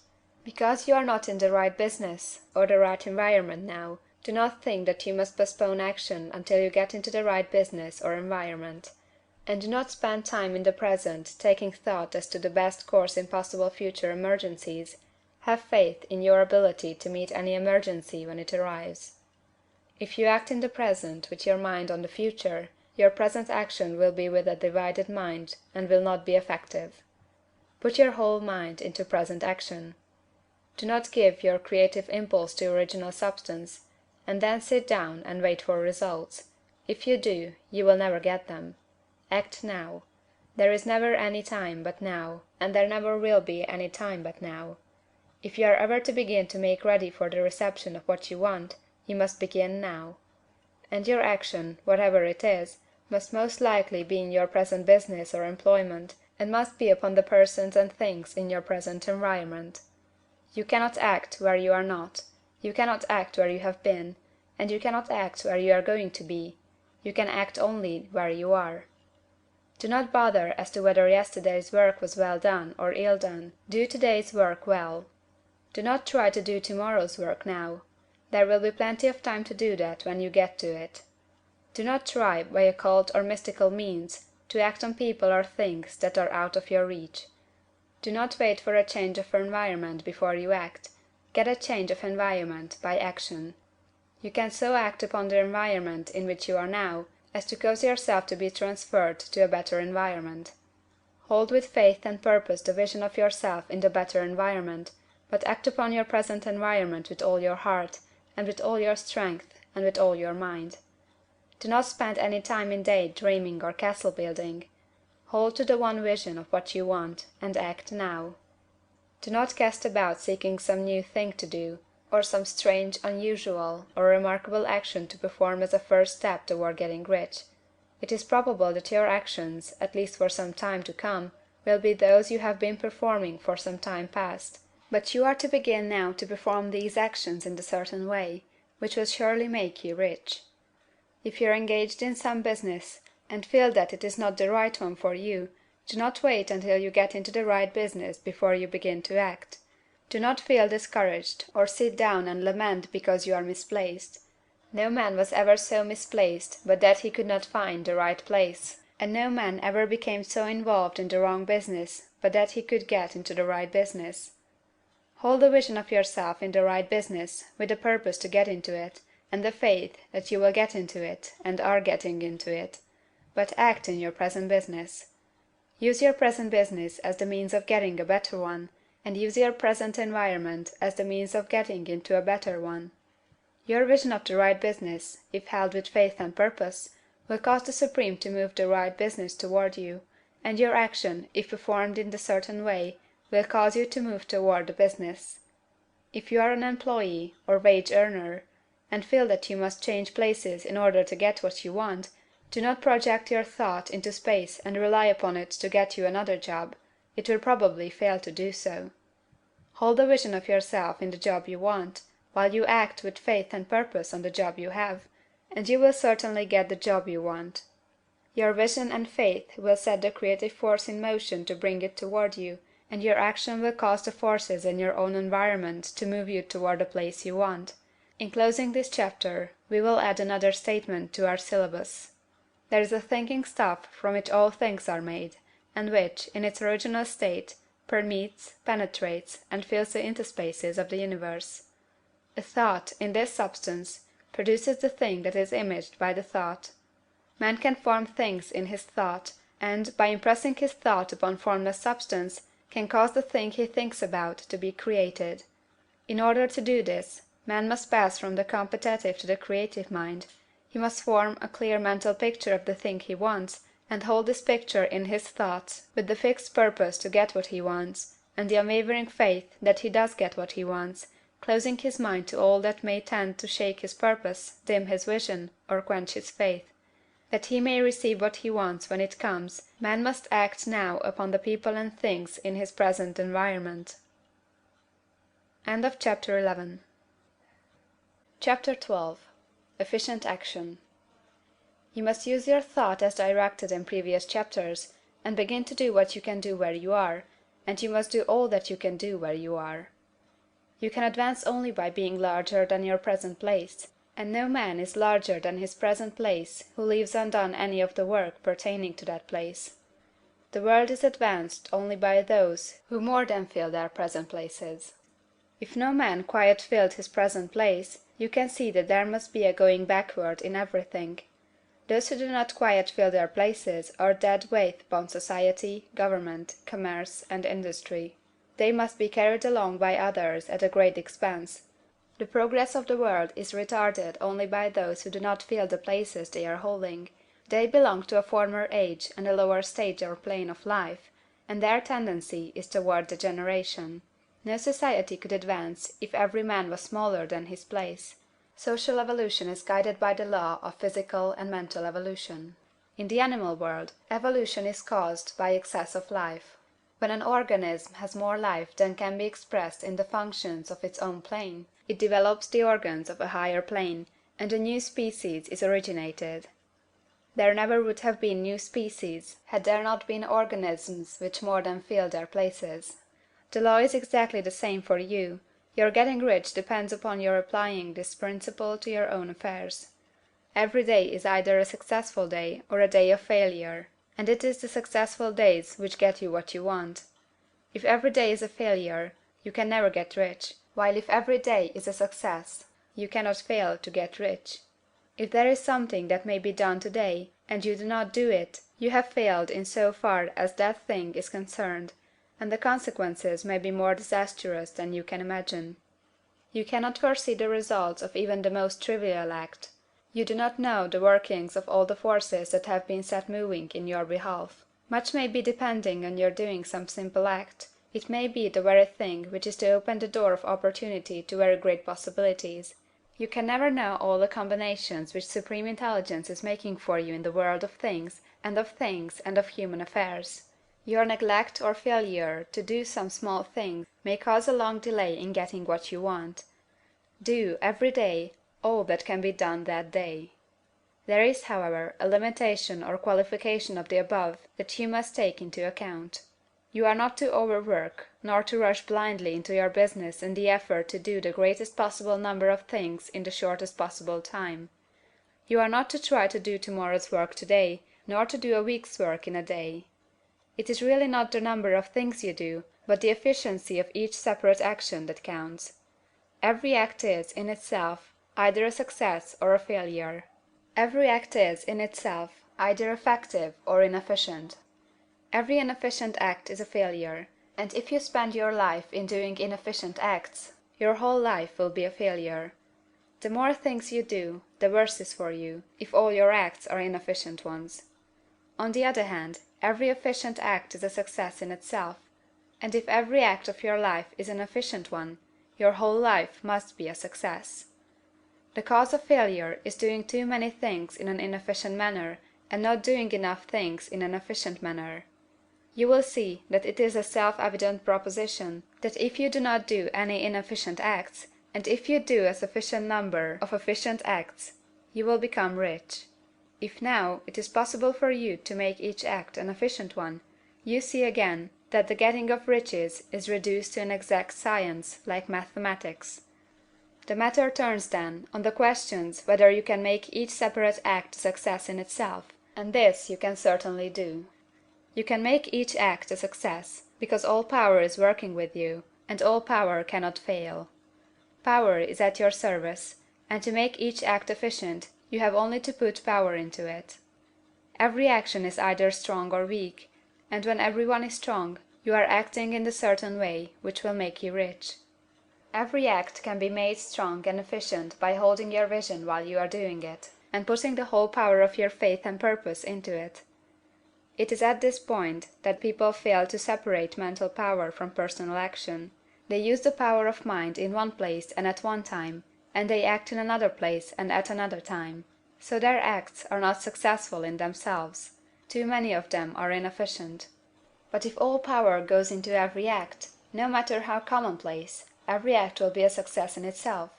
Because you are not in the right business or the right environment now, do not think that you must postpone action until you get into the right business or environment. And do not spend time in the present taking thought as to the best course in possible future emergencies. Have faith in your ability to meet any emergency when it arrives. If you act in the present with your mind on the future, your present action will be with a divided mind and will not be effective. Put your whole mind into present action. Do not give your creative impulse to original substance, and then sit down and wait for results. If you do, you will never get them. Act now. There is never any time but now, and there never will be any time but now. If you are ever to begin to make ready for the reception of what you want, you must begin now. And your action, whatever it is, must most likely be in your present business or employment, and must be upon the persons and things in your present environment. You cannot act where you are not, you cannot act where you have been, and you cannot act where you are going to be. You can act only where you are. Do not bother as to whether yesterday's work was well done or ill done. Do today's work well. Do not try to do tomorrow's work now. There will be plenty of time to do that when you get to it. Do not try, by occult or mystical means, to act on people or things that are out of your reach. Do not wait for a change of environment before you act. Get a change of environment by action. You can so act upon the environment in which you are now as to cause yourself to be transferred to a better environment. Hold with faith and purpose the vision of yourself in the better environment, but act upon your present environment with all your heart, and with all your strength, and with all your mind. Do not spend any time in day dreaming or castle building. Hold to the one vision of what you want, and act now. Do not cast about seeking some new thing to do, or some strange, unusual, or remarkable action to perform as a first step toward getting rich. It is probable that your actions, at least for some time to come, will be those you have been performing for some time past. But you are to begin now to perform these actions in a certain way, which will surely make you rich. If you are engaged in some business, and feel that it is not the right one for you, do not wait until you get into the right business before you begin to act. Do not feel discouraged, or sit down and lament because you are misplaced. No man was ever so misplaced but that he could not find the right place, and no man ever became so involved in the wrong business but that he could get into the right business. Hold the vision of yourself in the right business, with the purpose to get into it, and the faith that you will get into it, and are getting into it. But act in your present business. Use your present business as the means of getting a better one, and use your present environment as the means of getting into a better one. Your vision of the right business, if held with faith and purpose, will cause the Supreme to move the right business toward you, and your action, if performed in the certain way, will cause you to move toward the business. If you are an employee, or wage earner, and feel that you must change places in order to get what you want, do not project your thought into space and rely upon it to get you another job. It will probably fail to do so. Hold the vision of yourself in the job you want, while you act with faith and purpose on the job you have, and you will certainly get the job you want. Your vision and faith will set the creative force in motion to bring it toward you, and your action will cause the forces in your own environment to move you toward the place you want. In closing this chapter, we will add another statement to our syllabus. There is a thinking stuff from which all things are made, and which, in its original state, permeates, penetrates, and fills the interspaces of the universe. A thought, in this substance, produces the thing that is imaged by the thought. Man can form things in his thought, and, by impressing his thought upon formless substance, can cause the thing he thinks about to be created. In order to do this, man must pass from the competitive to the creative mind. He must form a clear mental picture of the thing he wants, and hold this picture in his thoughts, with the fixed purpose to get what he wants, and the unwavering faith that he does get what he wants, closing his mind to all that may tend to shake his purpose, dim his vision, or quench his faith. That he may receive what he wants when it comes, man must act now upon the people and things in his present environment. End of Chapter 11. Chapter 12. Efficient Action. You must use your thought as directed in previous chapters, and begin to do what you can do where you are, and you must do all that you can do where you are. You can advance only by being larger than your present place, and no man is larger than his present place who leaves undone any of the work pertaining to that place. The world is advanced only by those who more than fill their present places. If no man quite filled his present place, you can see that there must be a going backward in everything. Those who do not quite fill their places are dead weight upon society, government, commerce, and industry. They must be carried along by others at a great expense. The progress of the world is retarded only by those who do not fill the places they are holding. They belong to a former age and a lower stage or plane of life, and their tendency is toward degeneration. No society could advance if every man was smaller than his place. Social evolution is guided by the law of physical and mental evolution. In the animal world, evolution is caused by excess of life. When an organism has more life than can be expressed in the functions of its own plane, it develops the organs of a higher plane, and a new species is originated. There never would have been new species had there not been organisms which more than filled their places. The law is exactly the same for you. Your getting rich depends upon your applying this principle to your own affairs. Every day is either a successful day or a day of failure, and it is the successful days which get you what you want. If every day is a failure, you can never get rich, while if every day is a success, you cannot fail to get rich. If there is something that may be done today, and you do not do it, you have failed in so far as that thing is concerned, and the consequences may be more disastrous than you can imagine. You cannot foresee the results of even the most trivial act. You do not know the workings of all the forces that have been set moving in your behalf. Much may be depending on your doing some simple act. It may be the very thing which is to open the door of opportunity to very great possibilities. You can never know all the combinations which Supreme Intelligence is making for you in the world of things and of human affairs. Your neglect or failure to do some small thing may cause a long delay in getting what you want. Do, every day, all that can be done that day. There is, however, a limitation or qualification of the above that you must take into account. You are not to overwork, nor to rush blindly into your business in the effort to do the greatest possible number of things in the shortest possible time. You are not to try to do tomorrow's work today, nor to do a week's work in a day. It is really not the number of things you do, but the efficiency of each separate action that counts. Every act is, in itself, either a success or a failure. Every act is, in itself, either effective or inefficient. Every inefficient act is a failure, and if you spend your life in doing inefficient acts, your whole life will be a failure. The more things you do, the worse is for you, if all your acts are inefficient ones. On the other hand, every efficient act is a success in itself, and if every act of your life is an efficient one, your whole life must be a success. The cause of failure is doing too many things in an inefficient manner, and not doing enough things in an efficient manner. You will see that it is a self-evident proposition that if you do not do any inefficient acts, and if you do a sufficient number of efficient acts, you will become rich. If now it is possible for you to make each act an efficient one, you see again that the getting of riches is reduced to an exact science, like mathematics. The matter turns, then, on the questions whether you can make each separate act a success in itself, and this you can certainly do. You can make each act a success, because all power is working with you, and all power cannot fail. Power is at your service, and to make each act efficient you have only to put power into it. Every action is either strong or weak, and when every one is strong, you are acting in the certain way which will make you rich. Every act can be made strong and efficient by holding your vision while you are doing it, and putting the whole power of your faith and purpose into it. It is at this point that people fail to separate mental power from personal action. They use the power of mind in one place and at one time, and they act in another place and at another time. So their acts are not successful in themselves. Too many of them are inefficient. But if all power goes into every act, no matter how commonplace, every act will be a success in itself.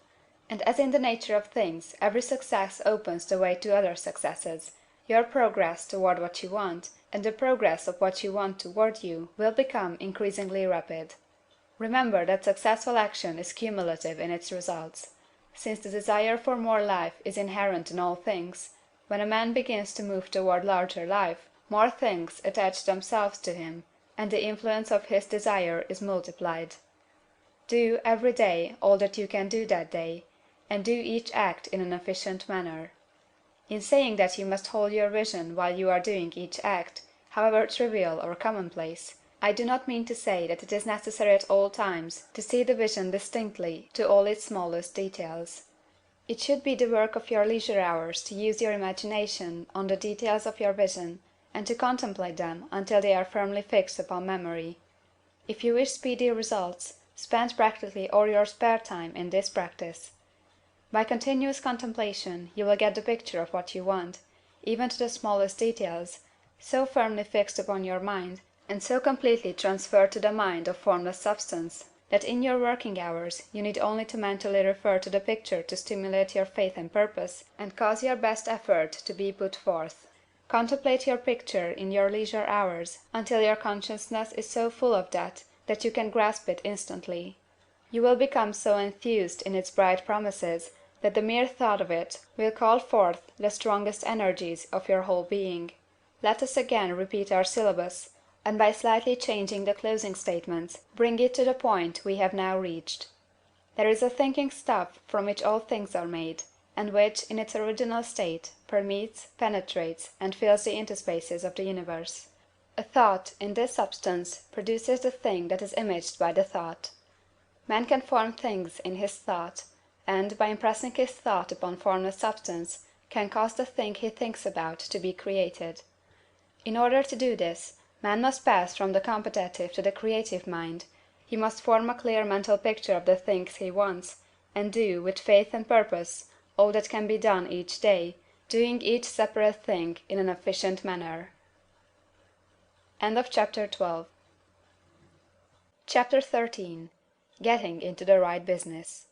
And as in the nature of things every success opens the way to other successes, your progress toward what you want, and the progress of what you want toward you, will become increasingly rapid. Remember that successful action is cumulative in its results. Since the desire for more life is inherent in all things, when a man begins to move toward larger life, more things attach themselves to him, and the influence of his desire is multiplied. Do, every day, all that you can do that day, and do each act in an efficient manner. In saying that you must hold your vision while you are doing each act, however trivial or commonplace, I do not mean to say that it is necessary at all times to see the vision distinctly to all its smallest details. It should be the work of your leisure hours to use your imagination on the details of your vision, and to contemplate them until they are firmly fixed upon memory. If you wish speedy results, spend practically all your spare time in this practice. By continuous contemplation you will get the picture of what you want, even to the smallest details, so firmly fixed upon your mind, and so completely transferred to the mind of formless substance, that in your working hours you need only to mentally refer to the picture to stimulate your faith and purpose, and cause your best effort to be put forth. Contemplate your picture in your leisure hours until your consciousness is so full of that you can grasp it instantly. You will become so enthused in its bright promises that the mere thought of it will call forth the strongest energies of your whole being. Let us again repeat our syllabus, and by slightly changing the closing statements, bring it to the point we have now reached. There is a thinking stuff from which all things are made, and which, in its original state, permeates, penetrates, and fills the interspaces of the universe. A thought, in this substance, produces the thing that is imaged by the thought. Man can form things in his thought, and, by impressing his thought upon formless substance, can cause the thing he thinks about to be created. In order to do this, man must pass from the competitive to the creative mind. He must form a clear mental picture of the things he wants, and do, with faith and purpose, all that can be done each day, doing each separate thing in an efficient manner. End of Chapter 12. Chapter 13. Getting into the right business.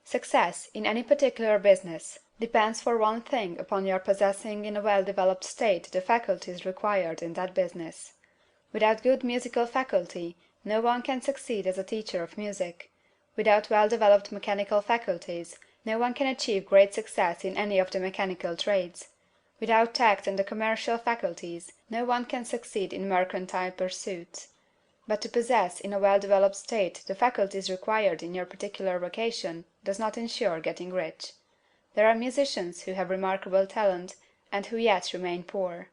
Success in any particular business depends for one thing upon your possessing in a well-developed state the faculties required in that business. Without good musical faculty, no one can succeed as a teacher of music. Without well-developed mechanical faculties, no one can achieve great success in any of the mechanical trades. Without tact and the commercial faculties, no one can succeed in mercantile pursuits. But to possess in a well-developed state the faculties required in your particular vocation does not insure getting rich. There are musicians who have remarkable talent, and who yet remain poor.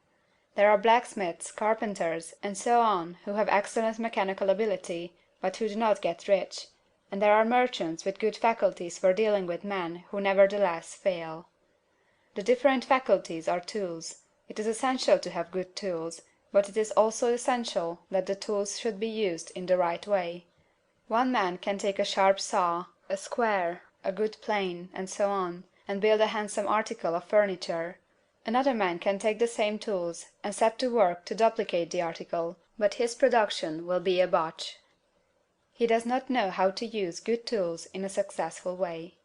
There are blacksmiths, carpenters, and so on who have excellent mechanical ability, but who do not get rich; and there are merchants with good faculties for dealing with men who nevertheless fail. The different faculties are tools. It is essential to have good tools, but it is also essential that the tools should be used in the right way. One man can take a sharp saw, a square, a good plane, and so on, and build a handsome article of furniture. Another man can take the same tools and set to work to duplicate the article, but his production will be a botch. He does not know how to use good tools in a successful way.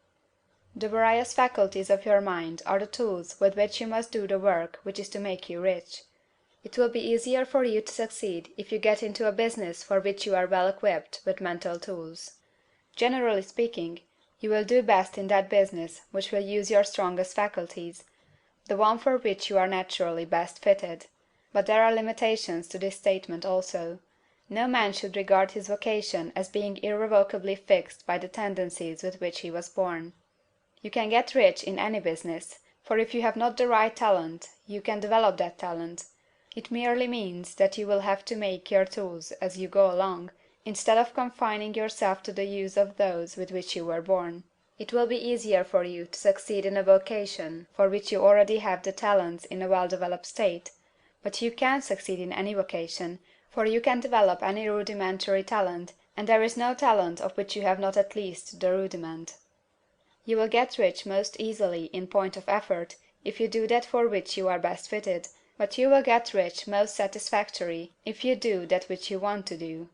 The various faculties of your mind are the tools with which you must do the work which is to make you rich. It will be easier for you to succeed if you get into a business for which you are well equipped with mental tools. Generally speaking, you will do best in that business which will use your strongest faculties, the one for which you are naturally best fitted. But there are limitations to this statement also. No man should regard his vocation as being irrevocably fixed by the tendencies with which he was born. You can get rich in any business, for if you have not the right talent, you can develop that talent. It merely means that you will have to make your tools as you go along, instead of confining yourself to the use of those with which you were born. It will be easier for you to succeed in a vocation for which you already have the talents in a well-developed state, but you can succeed in any vocation, for you can develop any rudimentary talent, and there is no talent of which you have not at least the rudiment. You will get rich most easily in point of effort if you do that for which you are best fitted, but you will get rich most satisfactory if you do that which you want to do.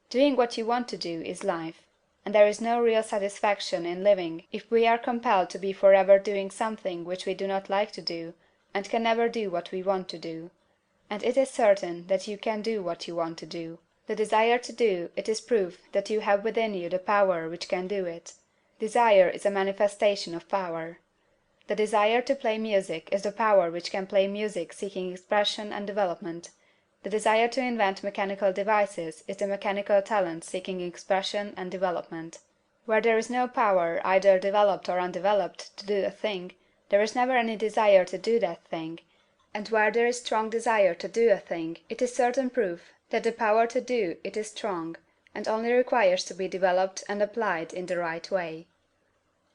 Doing what you want to do is life, and there is no real satisfaction in living if we are compelled to be forever doing something which we do not like to do, and can never do what we want to do. And it is certain that you can do what you want to do. The desire to do it is proof that you have within you the power which can do it. Desire is a manifestation of power. The desire to play music is the power which can play music seeking expression and development. The desire to invent mechanical devices is the mechanical talent seeking expression and development. Where there is no power, either developed or undeveloped, to do a thing, there is never any desire to do that thing, and where there is strong desire to do a thing, it is certain proof that the power to do it is strong, and only requires to be developed and applied in the right way.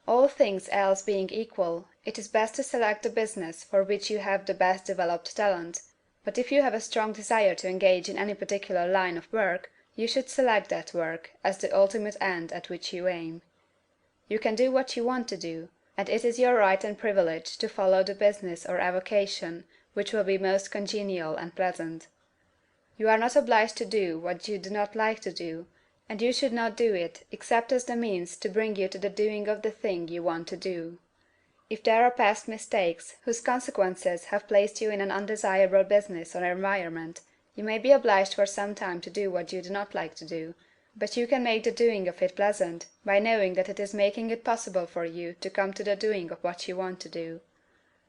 All things else being equal, it is best to select the business for which you have the best developed talent, but if you have a strong desire to engage in any particular line of work, you should select that work as the ultimate end at which you aim. You can do what you want to do, and it is your right and privilege to follow the business or avocation which will be most congenial and pleasant. You are not obliged to do what you do not like to do, and you should not do it except as the means to bring you to the doing of the thing you want to do. If there are past mistakes whose consequences have placed you in an undesirable business or environment, you may be obliged for some time to do what you do not like to do, but you can make the doing of it pleasant by knowing that it is making it possible for you to come to the doing of what you want to do.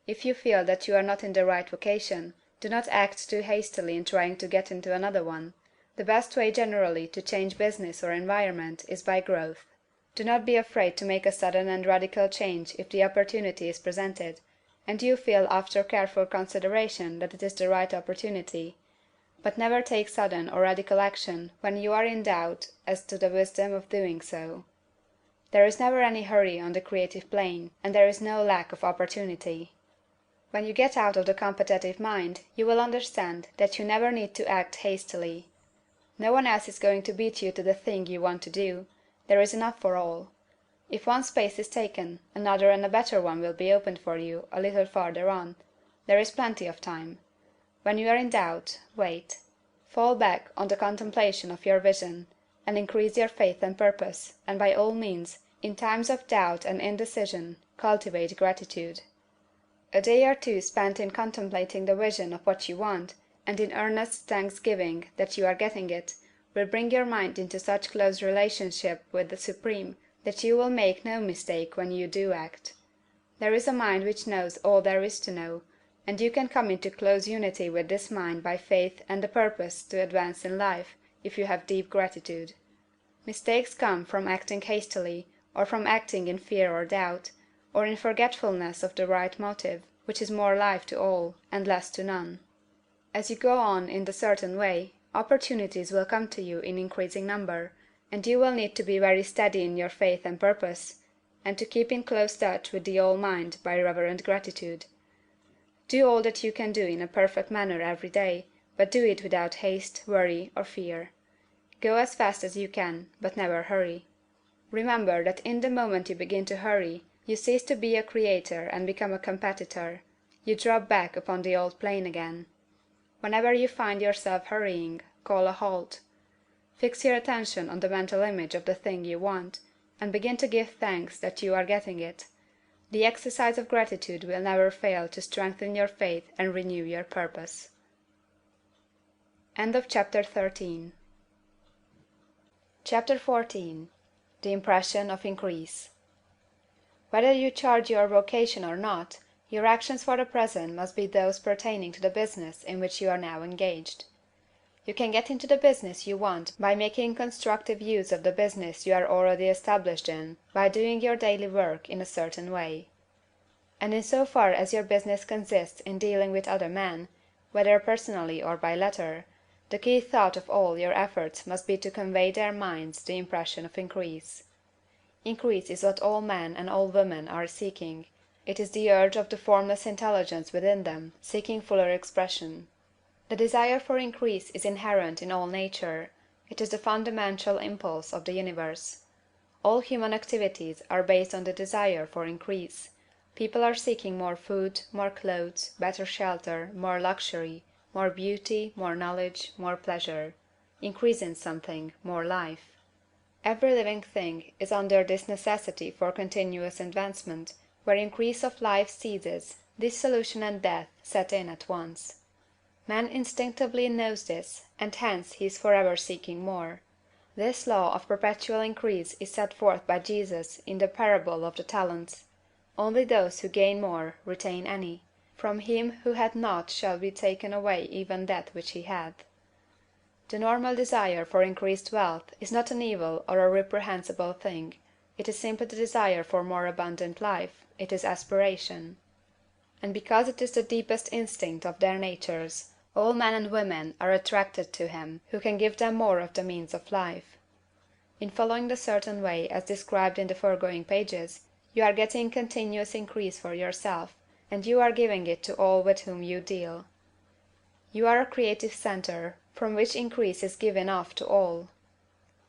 If you feel that you are not in the right vocation, do not act too hastily in trying to get into another one. The best way generally to change business or environment is by growth. Do not be afraid to make a sudden and radical change if the opportunity is presented, and you feel after careful consideration that it is the right opportunity. But never take sudden or radical action when you are in doubt as to the wisdom of doing so. There is never any hurry on the creative plane, and there is no lack of opportunity. When you get out of the competitive mind, you will understand that you never need to act hastily. No one else is going to beat you to the thing you want to do. There is enough for all. If one space is taken, another and a better one will be opened for you a little farther on. There is plenty of time. When you are in doubt, wait. Fall back on the contemplation of your vision, and increase your faith and purpose, and by all means, in times of doubt and indecision, cultivate gratitude. A day or two spent in contemplating the vision of what you want, and in earnest thanksgiving that you are getting it, will bring your mind into such close relationship with the Supreme that you will make no mistake when you do act. There is a mind which knows all there is to know, and you can come into close unity with this mind by faith and the purpose to advance in life, if you have deep gratitude. Mistakes come from acting hastily, or from acting in fear or doubt, or in forgetfulness of the right motive, which is more life to all, and less to none. As you go on in the certain way, opportunities will come to you in increasing number, and you will need to be very steady in your faith and purpose, and to keep in close touch with the all mind by reverent gratitude. Do all that you can do in a perfect manner every day, but do it without haste, worry, or fear. Go as fast as you can, but never hurry. Remember that in the moment you begin to hurry, you cease to be a creator and become a competitor. You drop back upon the old plane again. Whenever you find yourself hurrying, call a halt. Fix your attention on the mental image of the thing you want, and begin to give thanks that you are getting it. The exercise of gratitude will never fail to strengthen your faith and renew your purpose. End of Chapter 13. Chapter 14. The Impression of Increase. Whether you charge your vocation or not, your actions for the present must be those pertaining to the business in which you are now engaged. You can get into the business you want by making constructive use of the business you are already established in, by doing your daily work in a certain way. And in so far as your business consists in dealing with other men, whether personally or by letter, the key thought of all your efforts must be to convey their minds the impression of increase. Increase is what all men and all women are seeking. It is the urge of the formless intelligence within them, seeking fuller expression. The desire for increase is inherent in all nature. It is the fundamental impulse of the universe. All human activities are based on the desire for increase. People are seeking more food, more clothes, better shelter, more luxury, more beauty, more knowledge, more pleasure. Increase in something, more life. Every living thing is under this necessity for continuous advancement. Where increase of life ceases, dissolution and death set in at once. Man instinctively knows this, and hence he is forever seeking more. This law of perpetual increase is set forth by Jesus in the parable of the talents. Only those who gain more retain any. From him who had not shall be taken away even that which he had. The normal desire for increased wealth is not an evil or a reprehensible thing. It is simply the desire for more abundant life. It is aspiration. And because it is the deepest instinct of their natures, all men and women are attracted to him who can give them more of the means of life. In following the certain way as described in the foregoing pages, you are getting continuous increase for yourself, and you are giving it to all with whom you deal. You are a creative center, from which increase is given off to all.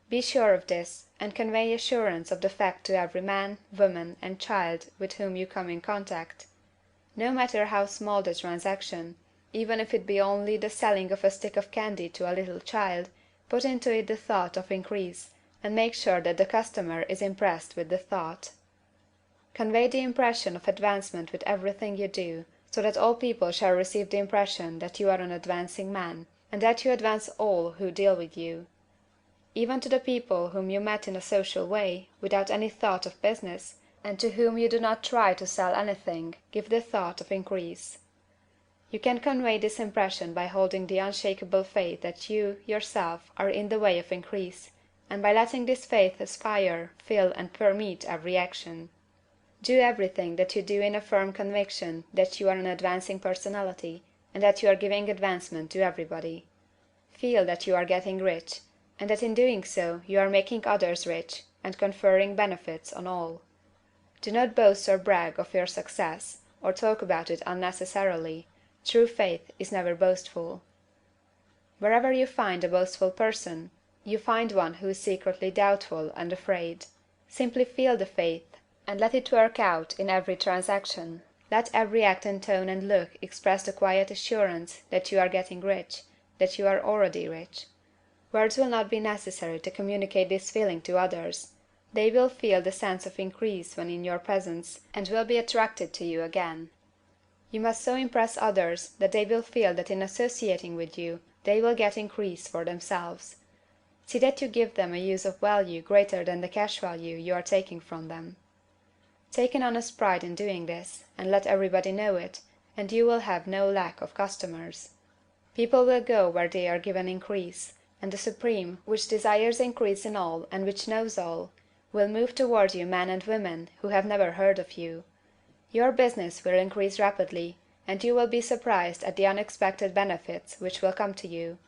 Be sure of this, and convey assurance of the fact to every man, woman, and child with whom you come in contact. No matter how small the transaction, even if it be only the selling of a stick of candy to a little child, put into it the thought of increase, and make sure that the customer is impressed with the thought. Convey the impression of advancement with everything you do, so that all people shall receive the impression that you are an advancing man, and that you advance all who deal with you. Even to the people whom you met in a social way, without any thought of business, and to whom you do not try to sell anything, give the thought of increase. You can convey this impression by holding the unshakable faith that you, yourself, are in the way of increase, and by letting this faith aspire, fill, and permeate every action. Do everything that you do in a firm conviction that you are an advancing personality, and that you are giving advancement to everybody. Feel that you are getting rich, and that in doing so you are making others rich, and conferring benefits on all. Do not boast or brag of your success, or talk about it unnecessarily. True faith is never boastful. Wherever you find a boastful person, you find one who is secretly doubtful and afraid. Simply feel the faith, and let it work out in every transaction. Let every act and tone and look express the quiet assurance that you are getting rich, that you are already rich. Words will not be necessary to communicate this feeling to others. They will feel the sense of increase when in your presence, and will be attracted to you again. You must so impress others that they will feel that in associating with you they will get increase for themselves. See that you give them a use of value greater than the cash value you are taking from them. Take an honest pride in doing this, and let everybody know it, and you will have no lack of customers. People will go where they are given increase, and the Supreme, which desires increase in all and which knows all, will move toward you men and women who have never heard of you. Your business will increase rapidly, and you will be surprised at the unexpected benefits which will come to you.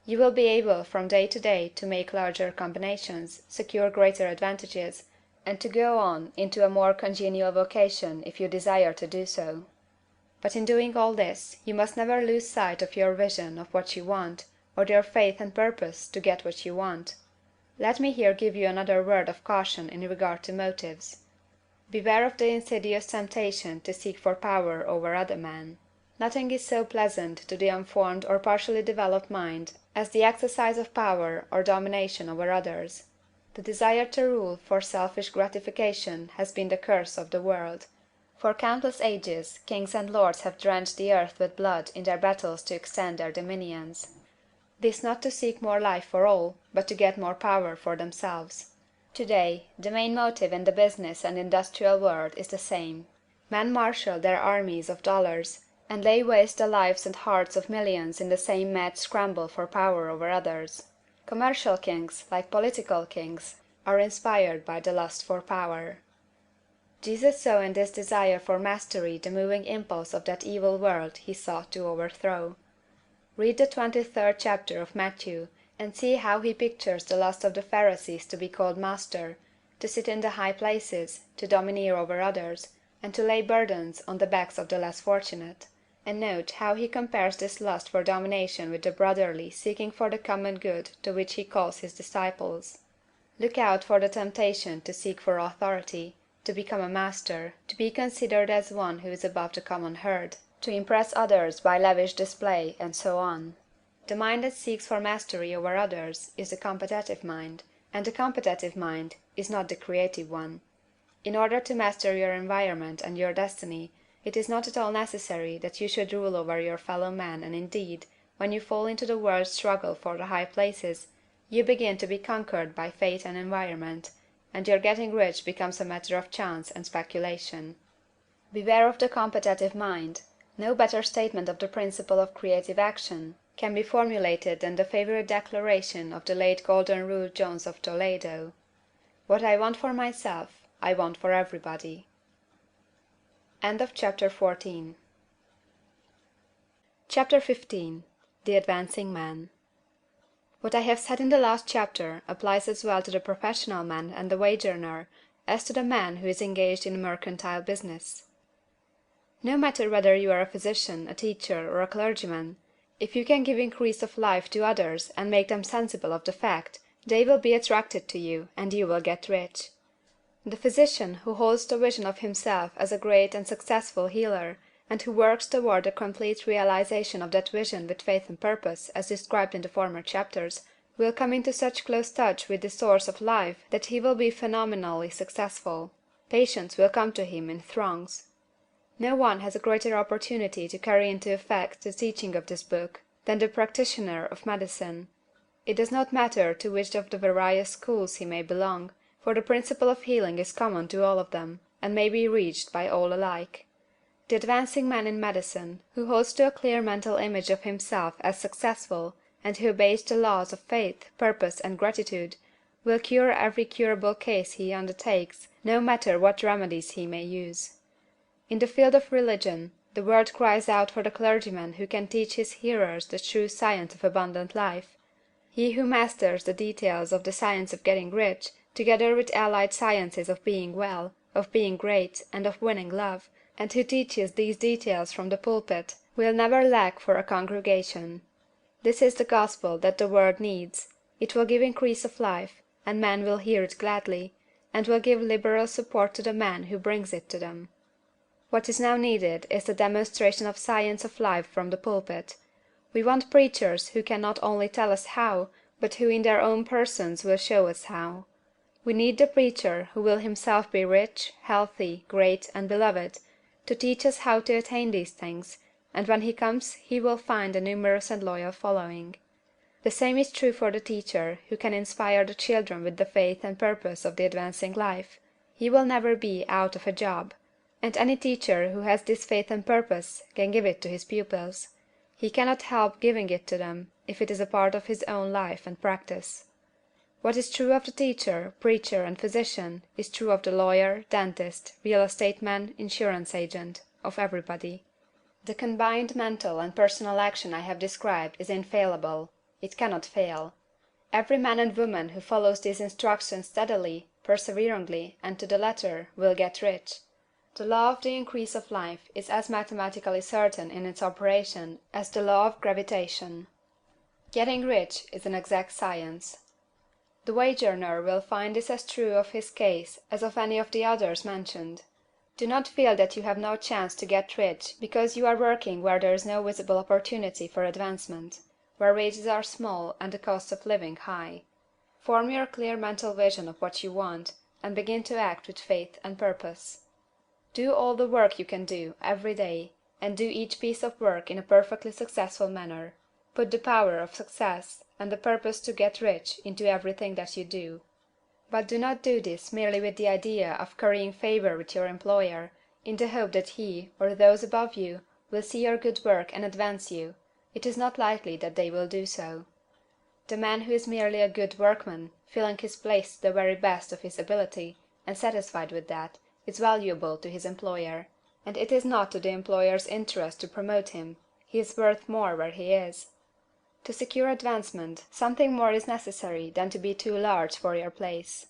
You will be able from day to day to make larger combinations, secure greater advantages, and to go on into a more congenial vocation if you desire to do so. But in doing all this, you must never lose sight of your vision of what you want, or your faith and purpose to get what you want. Let me here give you another word of caution in regard to motives. Beware of the insidious temptation to seek for power over other men. Nothing is so pleasant to the unformed or partially developed mind as the exercise of power or domination over others. The desire to rule for selfish gratification has been the curse of the world. For countless ages, kings and lords have drenched the earth with blood in their battles to extend their dominions. This not to seek more life for all, but to get more power for themselves. Today, the main motive in the business and industrial world is the same. Men marshal their armies of dollars, and lay waste the lives and hearts of millions in the same mad scramble for power over others. Commercial kings, like political kings, are inspired by the lust for power. Jesus saw in this desire for mastery the moving impulse of that evil world he sought to overthrow. Read the 23rd chapter of Matthew, and see how he pictures the lust of the Pharisees to be called master, to sit in the high places, to domineer over others, and to lay burdens on the backs of the less fortunate; and note how he compares this lust for domination with the brotherly seeking for the common good to which he calls his disciples. Look out for the temptation to seek for authority, to become a master, to be considered as one who is above the common herd, to impress others by lavish display, and so on. The mind that seeks for mastery over others is the competitive mind, and the competitive mind is not the creative one. In order to master your environment and your destiny, it is not at all necessary that you should rule over your fellow men, and indeed, when you fall into the world's struggle for the high places, you begin to be conquered by fate and environment, and your getting rich becomes a matter of chance and speculation. Beware of the competitive mind. No better statement of the principle of creative action can be formulated than the favorite declaration of the late Golden Rule Jones of Toledo: "What I want for myself, I want for everybody." Chapter 15. The Advancing Man. What I have said in the last chapter applies as well to the professional man and the wage earner as to the man who is engaged in mercantile business. No matter whether you are a physician, a teacher, or a clergyman, if you can give increase of life to others and make them sensible of the fact, they will be attracted to you, and you will get rich. The physician who holds the vision of himself as a great and successful healer, and who works toward the complete realization of that vision with faith and purpose, as described in the former chapters, will come into such close touch with the source of life that he will be phenomenally successful. Patients will come to him in throngs. No one has a greater opportunity to carry into effect the teaching of this book than the practitioner of medicine. It does not matter to which of the various schools he may belong, for the principle of healing is common to all of them, and may be reached by all alike. The advancing man in medicine, who holds to a clear mental image of himself as successful, and who obeys the laws of faith, purpose, and gratitude, will cure every curable case he undertakes, no matter what remedies he may use. In the field of religion, the world cries out for the clergyman who can teach his hearers the true science of abundant life. He who masters the details of the science of getting rich, together with allied sciences of being well, of being great, and of winning love, and who teaches these details from the pulpit, will never lack for a congregation. This is the gospel that the world needs. It will give increase of life, and men will hear it gladly, and will give liberal support to the man who brings it to them. What is now needed is the demonstration of science of life from the pulpit. We want preachers who can not only tell us how, but who in their own persons will show us how. We need the preacher who will himself be rich, healthy, great, and beloved, to teach us how to attain these things, and when he comes he will find a numerous and loyal following. The same is true for the teacher who can inspire the children with the faith and purpose of the advancing life. He will never be out of a job. And any teacher who has this faith and purpose can give it to his pupils. He cannot help giving it to them if it is a part of his own life and practice. What is true of the teacher, preacher, and physician is true of the lawyer, dentist, real estate man, insurance agent, of everybody. The combined mental and personal action I have described is infallible. It cannot fail. Every man and woman who follows these instructions steadily, perseveringly, and to the letter, will get rich. The law of the increase of life is as mathematically certain in its operation as the law of gravitation. Getting rich is an exact science. The wage earner will find this as true of his case as of any of the others mentioned. Do not feel that you have no chance to get rich because you are working where there is no visible opportunity for advancement, where wages are small and the cost of living high. Form your clear mental vision of what you want, and begin to act with faith and purpose. Do all the work you can do, every day, and do each piece of work in a perfectly successful manner. Put the power of success, and the purpose to get rich, into everything that you do. But do not do this merely with the idea of currying favor with your employer, in the hope that he, or those above you, will see your good work and advance you. It is not likely that they will do so. The man who is merely a good workman, filling his place to the very best of his ability, and satisfied with that, is valuable to his employer, and it is not to the employer's interest to promote him. He is worth more where he is. To secure advancement, something more is necessary than to be too large for your place.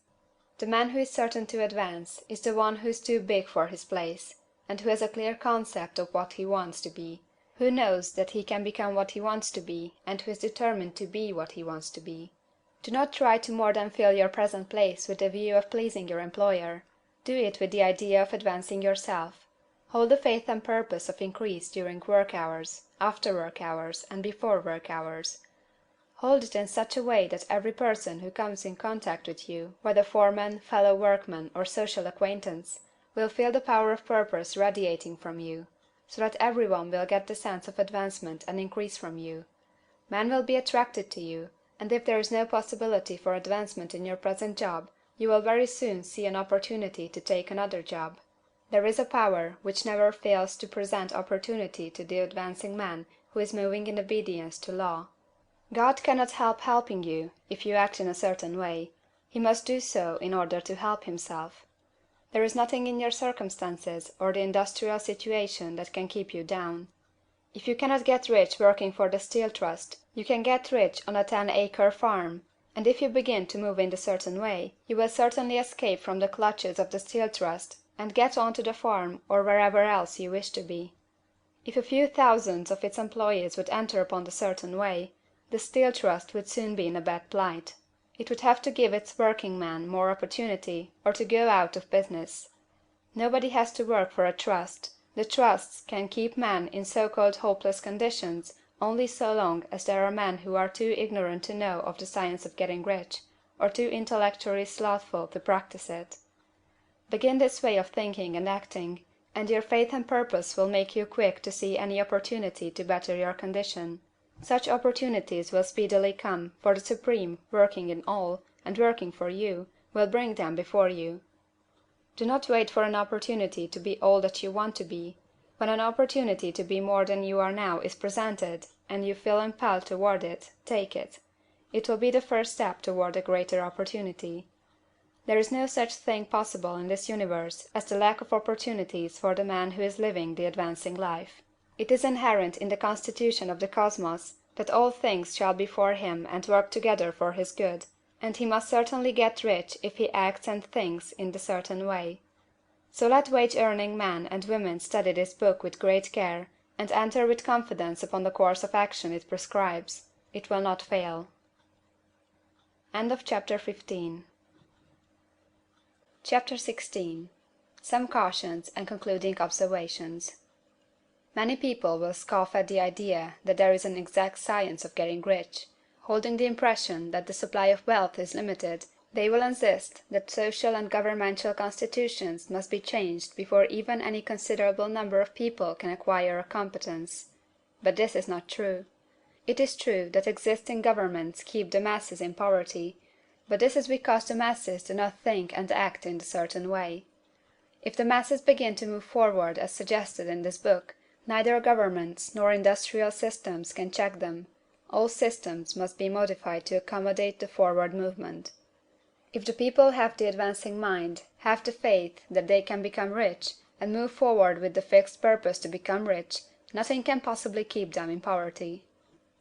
The man who is certain to advance is the one who is too big for his place, and who has a clear concept of what he wants to be, who knows that he can become what he wants to be, and who is determined to be what he wants to be. Do not try to more than fill your present place with the view of pleasing your employer. Do it with the idea of advancing yourself. Hold the faith and purpose of increase during work hours, after work hours, and before work hours. Hold it in such a way that every person who comes in contact with you, whether foreman, fellow workman, or social acquaintance, will feel the power of purpose radiating from you, so that every one will get the sense of advancement and increase from you. Men will be attracted to you, and if there is no possibility for advancement in your present job, you will very soon see an opportunity to take another job. There is a power which never fails to present opportunity to the advancing man who is moving in obedience to law. God cannot help helping you if you act in a certain way. He must do so in order to help himself. There is nothing in your circumstances or the industrial situation that can keep you down. If you cannot get rich working for the Steel Trust, you can get rich on a 10-acre farm, and if you begin to move in a certain way, you will certainly escape from the clutches of the Steel Trust and get on to the farm or wherever else you wish to be. If a few thousands of its employees would enter upon the certain way, the Steel Trust would soon be in a bad plight. It would have to give its working men more opportunity, or to go out of business. Nobody has to work for a trust. The trusts can keep men in so-called hopeless conditions only so long as there are men who are too ignorant to know of the science of getting rich, or too intellectually slothful to practice it. Begin this way of thinking and acting, and your faith and purpose will make you quick to see any opportunity to better your condition. Such opportunities will speedily come, for the Supreme, working in all, and working for you, will bring them before you. Do not wait for an opportunity to be all that you want to be. When an opportunity to be more than you are now is presented, and you feel impelled toward it, take it. It will be the first step toward a greater opportunity. There is no such thing possible in this universe as the lack of opportunities for the man who is living the advancing life. It is inherent in the constitution of the cosmos that all things shall be for him and work together for his good, and he must certainly get rich if he acts and thinks in the certain way. So let wage-earning men and women study this book with great care, and enter with confidence upon the course of action it prescribes. It will not fail. End of Chapter 15. Chapter 16. Some cautions and concluding observations. Many people will scoff at the idea that there is an exact science of getting rich. Holding the impression that the supply of wealth is limited, they will insist that social and governmental constitutions must be changed before even any considerable number of people can acquire a competence. But this is not true. It is true that existing governments keep the masses in poverty, but this is because the masses do not think and act in a certain way. If the masses begin to move forward as suggested in this book, neither governments nor industrial systems can check them. All systems must be modified to accommodate the forward movement. If the people have the advancing mind, have the faith that they can become rich, and move forward with the fixed purpose to become rich, nothing can possibly keep them in poverty.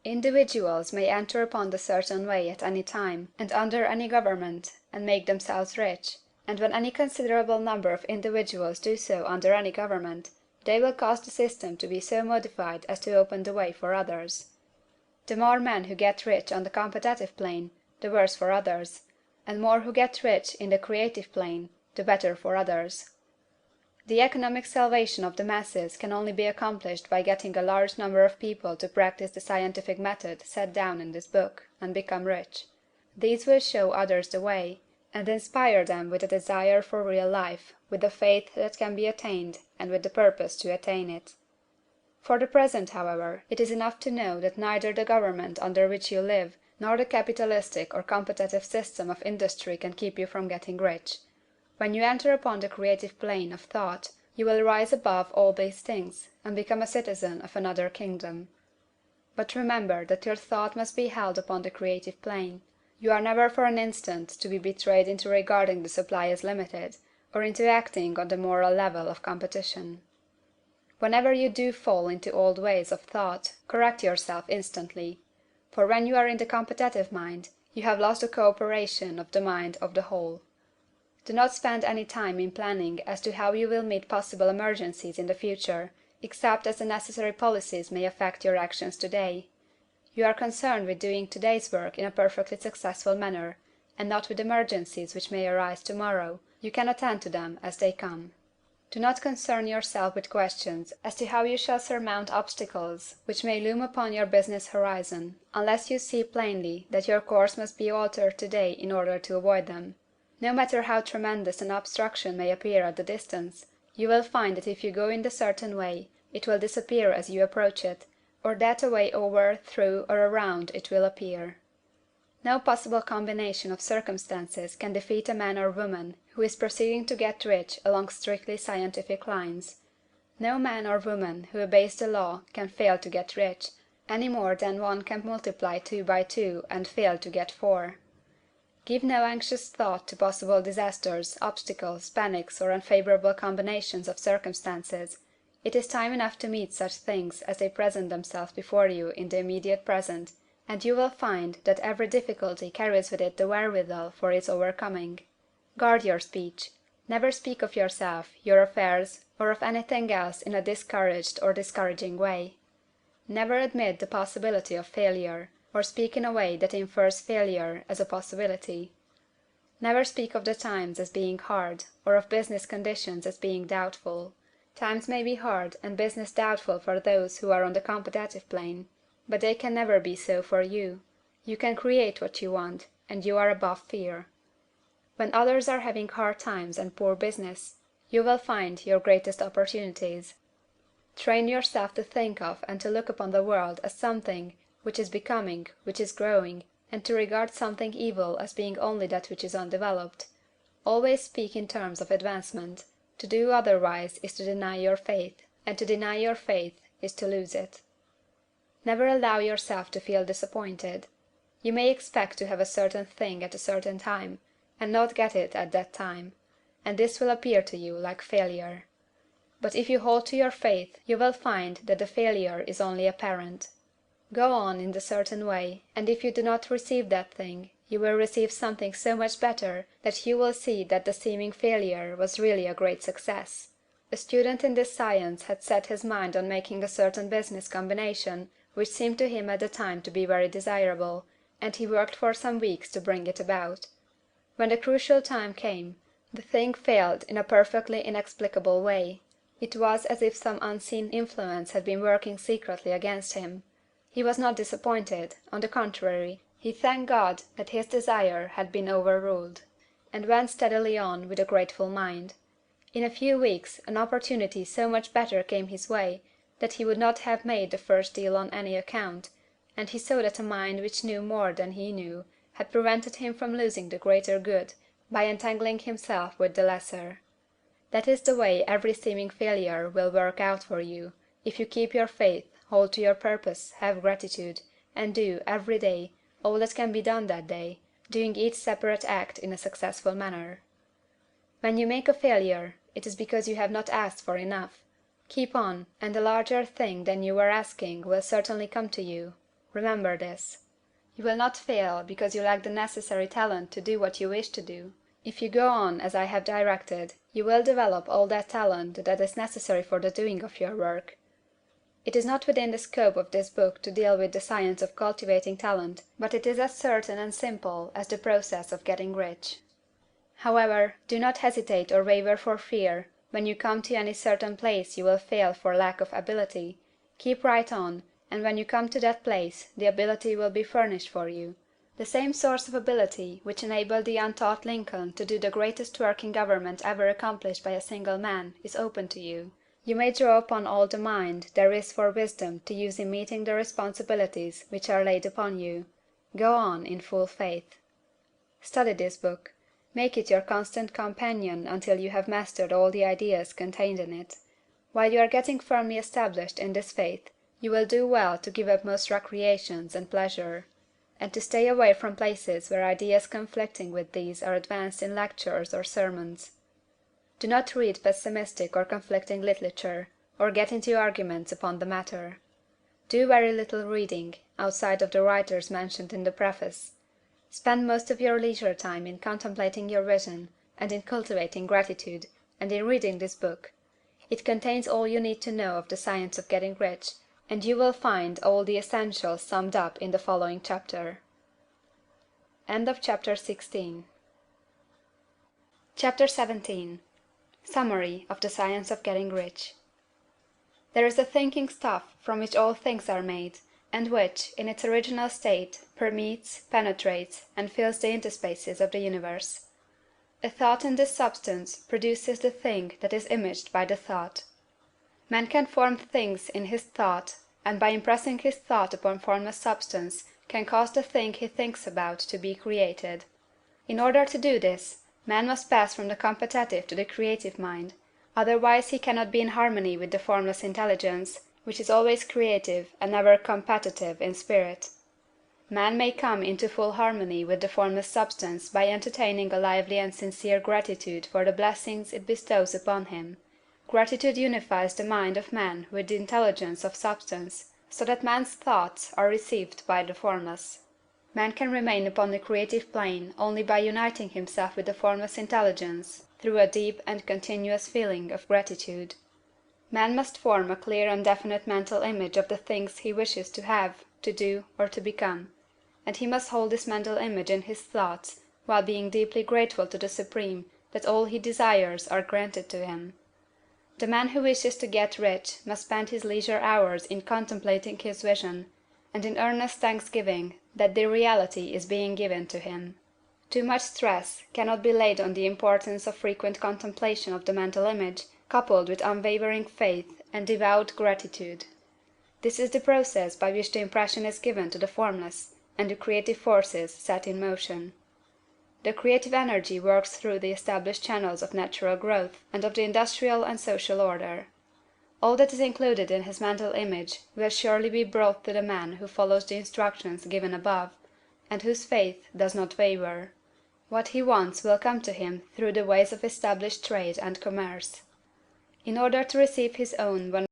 Individuals may enter upon the certain way at any time, and under any government, and make themselves rich; and when any considerable number of individuals do so under any government, they will cause the system to be so modified as to open the way for others. The more men who get rich on the competitive plane, the worse for others; and more who get rich in the creative plane, the better for others. The economic salvation of the masses can only be accomplished by getting a large number of people to practice the scientific method set down in this book, and become rich. These will show others the way, and inspire them with a desire for real life, with the faith that can be attained, and with the purpose to attain it. For the present, however, it is enough to know that neither the government under which you live, nor the capitalistic or competitive system of industry can keep you from getting rich. When you enter upon the creative plane of thought, you will rise above all these things, and become a citizen of another kingdom. But remember that your thought must be held upon the creative plane. You are never for an instant to be betrayed into regarding the supply as limited, or into acting on the moral level of competition. Whenever you do fall into old ways of thought, correct yourself instantly; for when you are in the competitive mind, you have lost the co-operation of the mind of the whole. Do not spend any time in planning as to how you will meet possible emergencies in the future, except as the necessary policies may affect your actions today. You are concerned with doing today's work in a perfectly successful manner, and not with emergencies which may arise tomorrow. You can attend to them as they come. Do not concern yourself with questions as to how you shall surmount obstacles which may loom upon your business horizon, unless you see plainly that your course must be altered today in order to avoid them. No matter how tremendous an obstruction may appear at the distance, you will find that if you go in the certain way, it will disappear as you approach it, or that a way over, through, or around it will appear. No possible combination of circumstances can defeat a man or woman who is proceeding to get rich along strictly scientific lines. No man or woman who obeys the law can fail to get rich, any more than one can multiply 2 by 2 and fail to get 4. Give no anxious thought to possible disasters, obstacles, panics, or unfavorable combinations of circumstances. It is time enough to meet such things as they present themselves before you in the immediate present, and you will find that every difficulty carries with it the wherewithal for its overcoming. Guard your speech. Never speak of yourself, your affairs, or of anything else in a discouraged or discouraging way. Never admit the possibility of failure, or speak in a way that infers failure as a possibility. Never speak of the times as being hard, or of business conditions as being doubtful. Times may be hard and business doubtful for those who are on the competitive plane, but they can never be so for you. You can create what you want, and you are above fear. When others are having hard times and poor business, you will find your greatest opportunities. Train yourself to think of and to look upon the world as something which is becoming, which is growing, and to regard something evil as being only that which is undeveloped. Always speak in terms of advancement. To do otherwise is to deny your faith, and to deny your faith is to lose it. Never allow yourself to feel disappointed. You may expect to have a certain thing at a certain time, and not get it at that time, and this will appear to you like failure. But if you hold to your faith, you will find that the failure is only apparent. Go on in the certain way, and if you do not receive that thing, you will receive something so much better that you will see that the seeming failure was really a great success. A student in this science had set his mind on making a certain business combination which seemed to him at the time to be very desirable, and he worked for some weeks to bring it about. When the crucial time came, the thing failed in a perfectly inexplicable way. It was as if some unseen influence had been working secretly against him. He was not disappointed; on the contrary, he thanked God that his desire had been overruled, and went steadily on with a grateful mind. In a few weeks an opportunity so much better came his way that he would not have made the first deal on any account, and he saw that a mind which knew more than he knew had prevented him from losing the greater good by entangling himself with the lesser. That is the way every seeming failure will work out for you, if you keep your faith, hold to your purpose, have gratitude, and do, every day, all that can be done that day, doing each separate act in a successful manner. When you make a failure, it is because you have not asked for enough. Keep on, and a larger thing than you were asking will certainly come to you. Remember this. You will not fail because you lack the necessary talent to do what you wish to do. If you go on as I have directed, you will develop all that talent that is necessary for the doing of your work. It is not within the scope of this book to deal with the science of cultivating talent, but it is as certain and simple as the process of getting rich. However, do not hesitate or waver for fear when you come to any certain place you will fail for lack of ability. Keep right on, and when you come to that place the ability will be furnished for you. The same source of ability which enabled the untaught Lincoln to do the greatest work in government ever accomplished by a single man is open to you. You may draw upon all the mind there is for wisdom to use in meeting the responsibilities which are laid upon you. Go on in full faith. Study this book. Make it your constant companion until you have mastered all the ideas contained in it. While you are getting firmly established in this faith, you will do well to give up most recreations and pleasure, and to stay away from places where ideas conflicting with these are advanced in lectures or sermons. Do not read pessimistic or conflicting literature, or get into arguments upon the matter. Do very little reading, outside of the writers mentioned in the preface. Spend most of your leisure time in contemplating your vision, and in cultivating gratitude, and in reading this book. It contains all you need to know of the science of getting rich, and you will find all the essentials summed up in the following chapter. End of Chapter 16. Chapter 17. Summary of the Science of Getting Rich. There is a thinking stuff from which all things are made, and which, in its original state, permeates, penetrates, and fills the interspaces of the universe. A thought in this substance produces the thing that is imaged by the thought. Man can form things in his thought, and by impressing his thought upon formless substance can cause the thing he thinks about to be created. In order to do this, man must pass from the competitive to the creative mind, otherwise he cannot be in harmony with the formless intelligence, which is always creative and never competitive in spirit. Man may come into full harmony with the formless substance by entertaining a lively and sincere gratitude for the blessings it bestows upon him. Gratitude unifies the mind of man with the intelligence of substance, so that man's thoughts are received by the formless. Man can remain upon the creative plane only by uniting himself with the formless intelligence through a deep and continuous feeling of gratitude. Man must form a clear and definite mental image of the things he wishes to have, to do, or to become, and he must hold this mental image in his thoughts while being deeply grateful to the Supreme that all he desires are granted to him. The man who wishes to get rich must spend his leisure hours in contemplating his vision, and in earnest thanksgiving that the reality is being given to him. Too much stress cannot be laid on the importance of frequent contemplation of the mental image, coupled with unwavering faith and devout gratitude. This is the process by which the impression is given to the formless, and the creative forces set in motion. The creative energy works through the established channels of natural growth and of the industrial and social order. All that is included in his mental image will surely be brought to the man who follows the instructions given above, and whose faith does not waver. What he wants will come to him through the ways of established trade and commerce. In order to receive his own when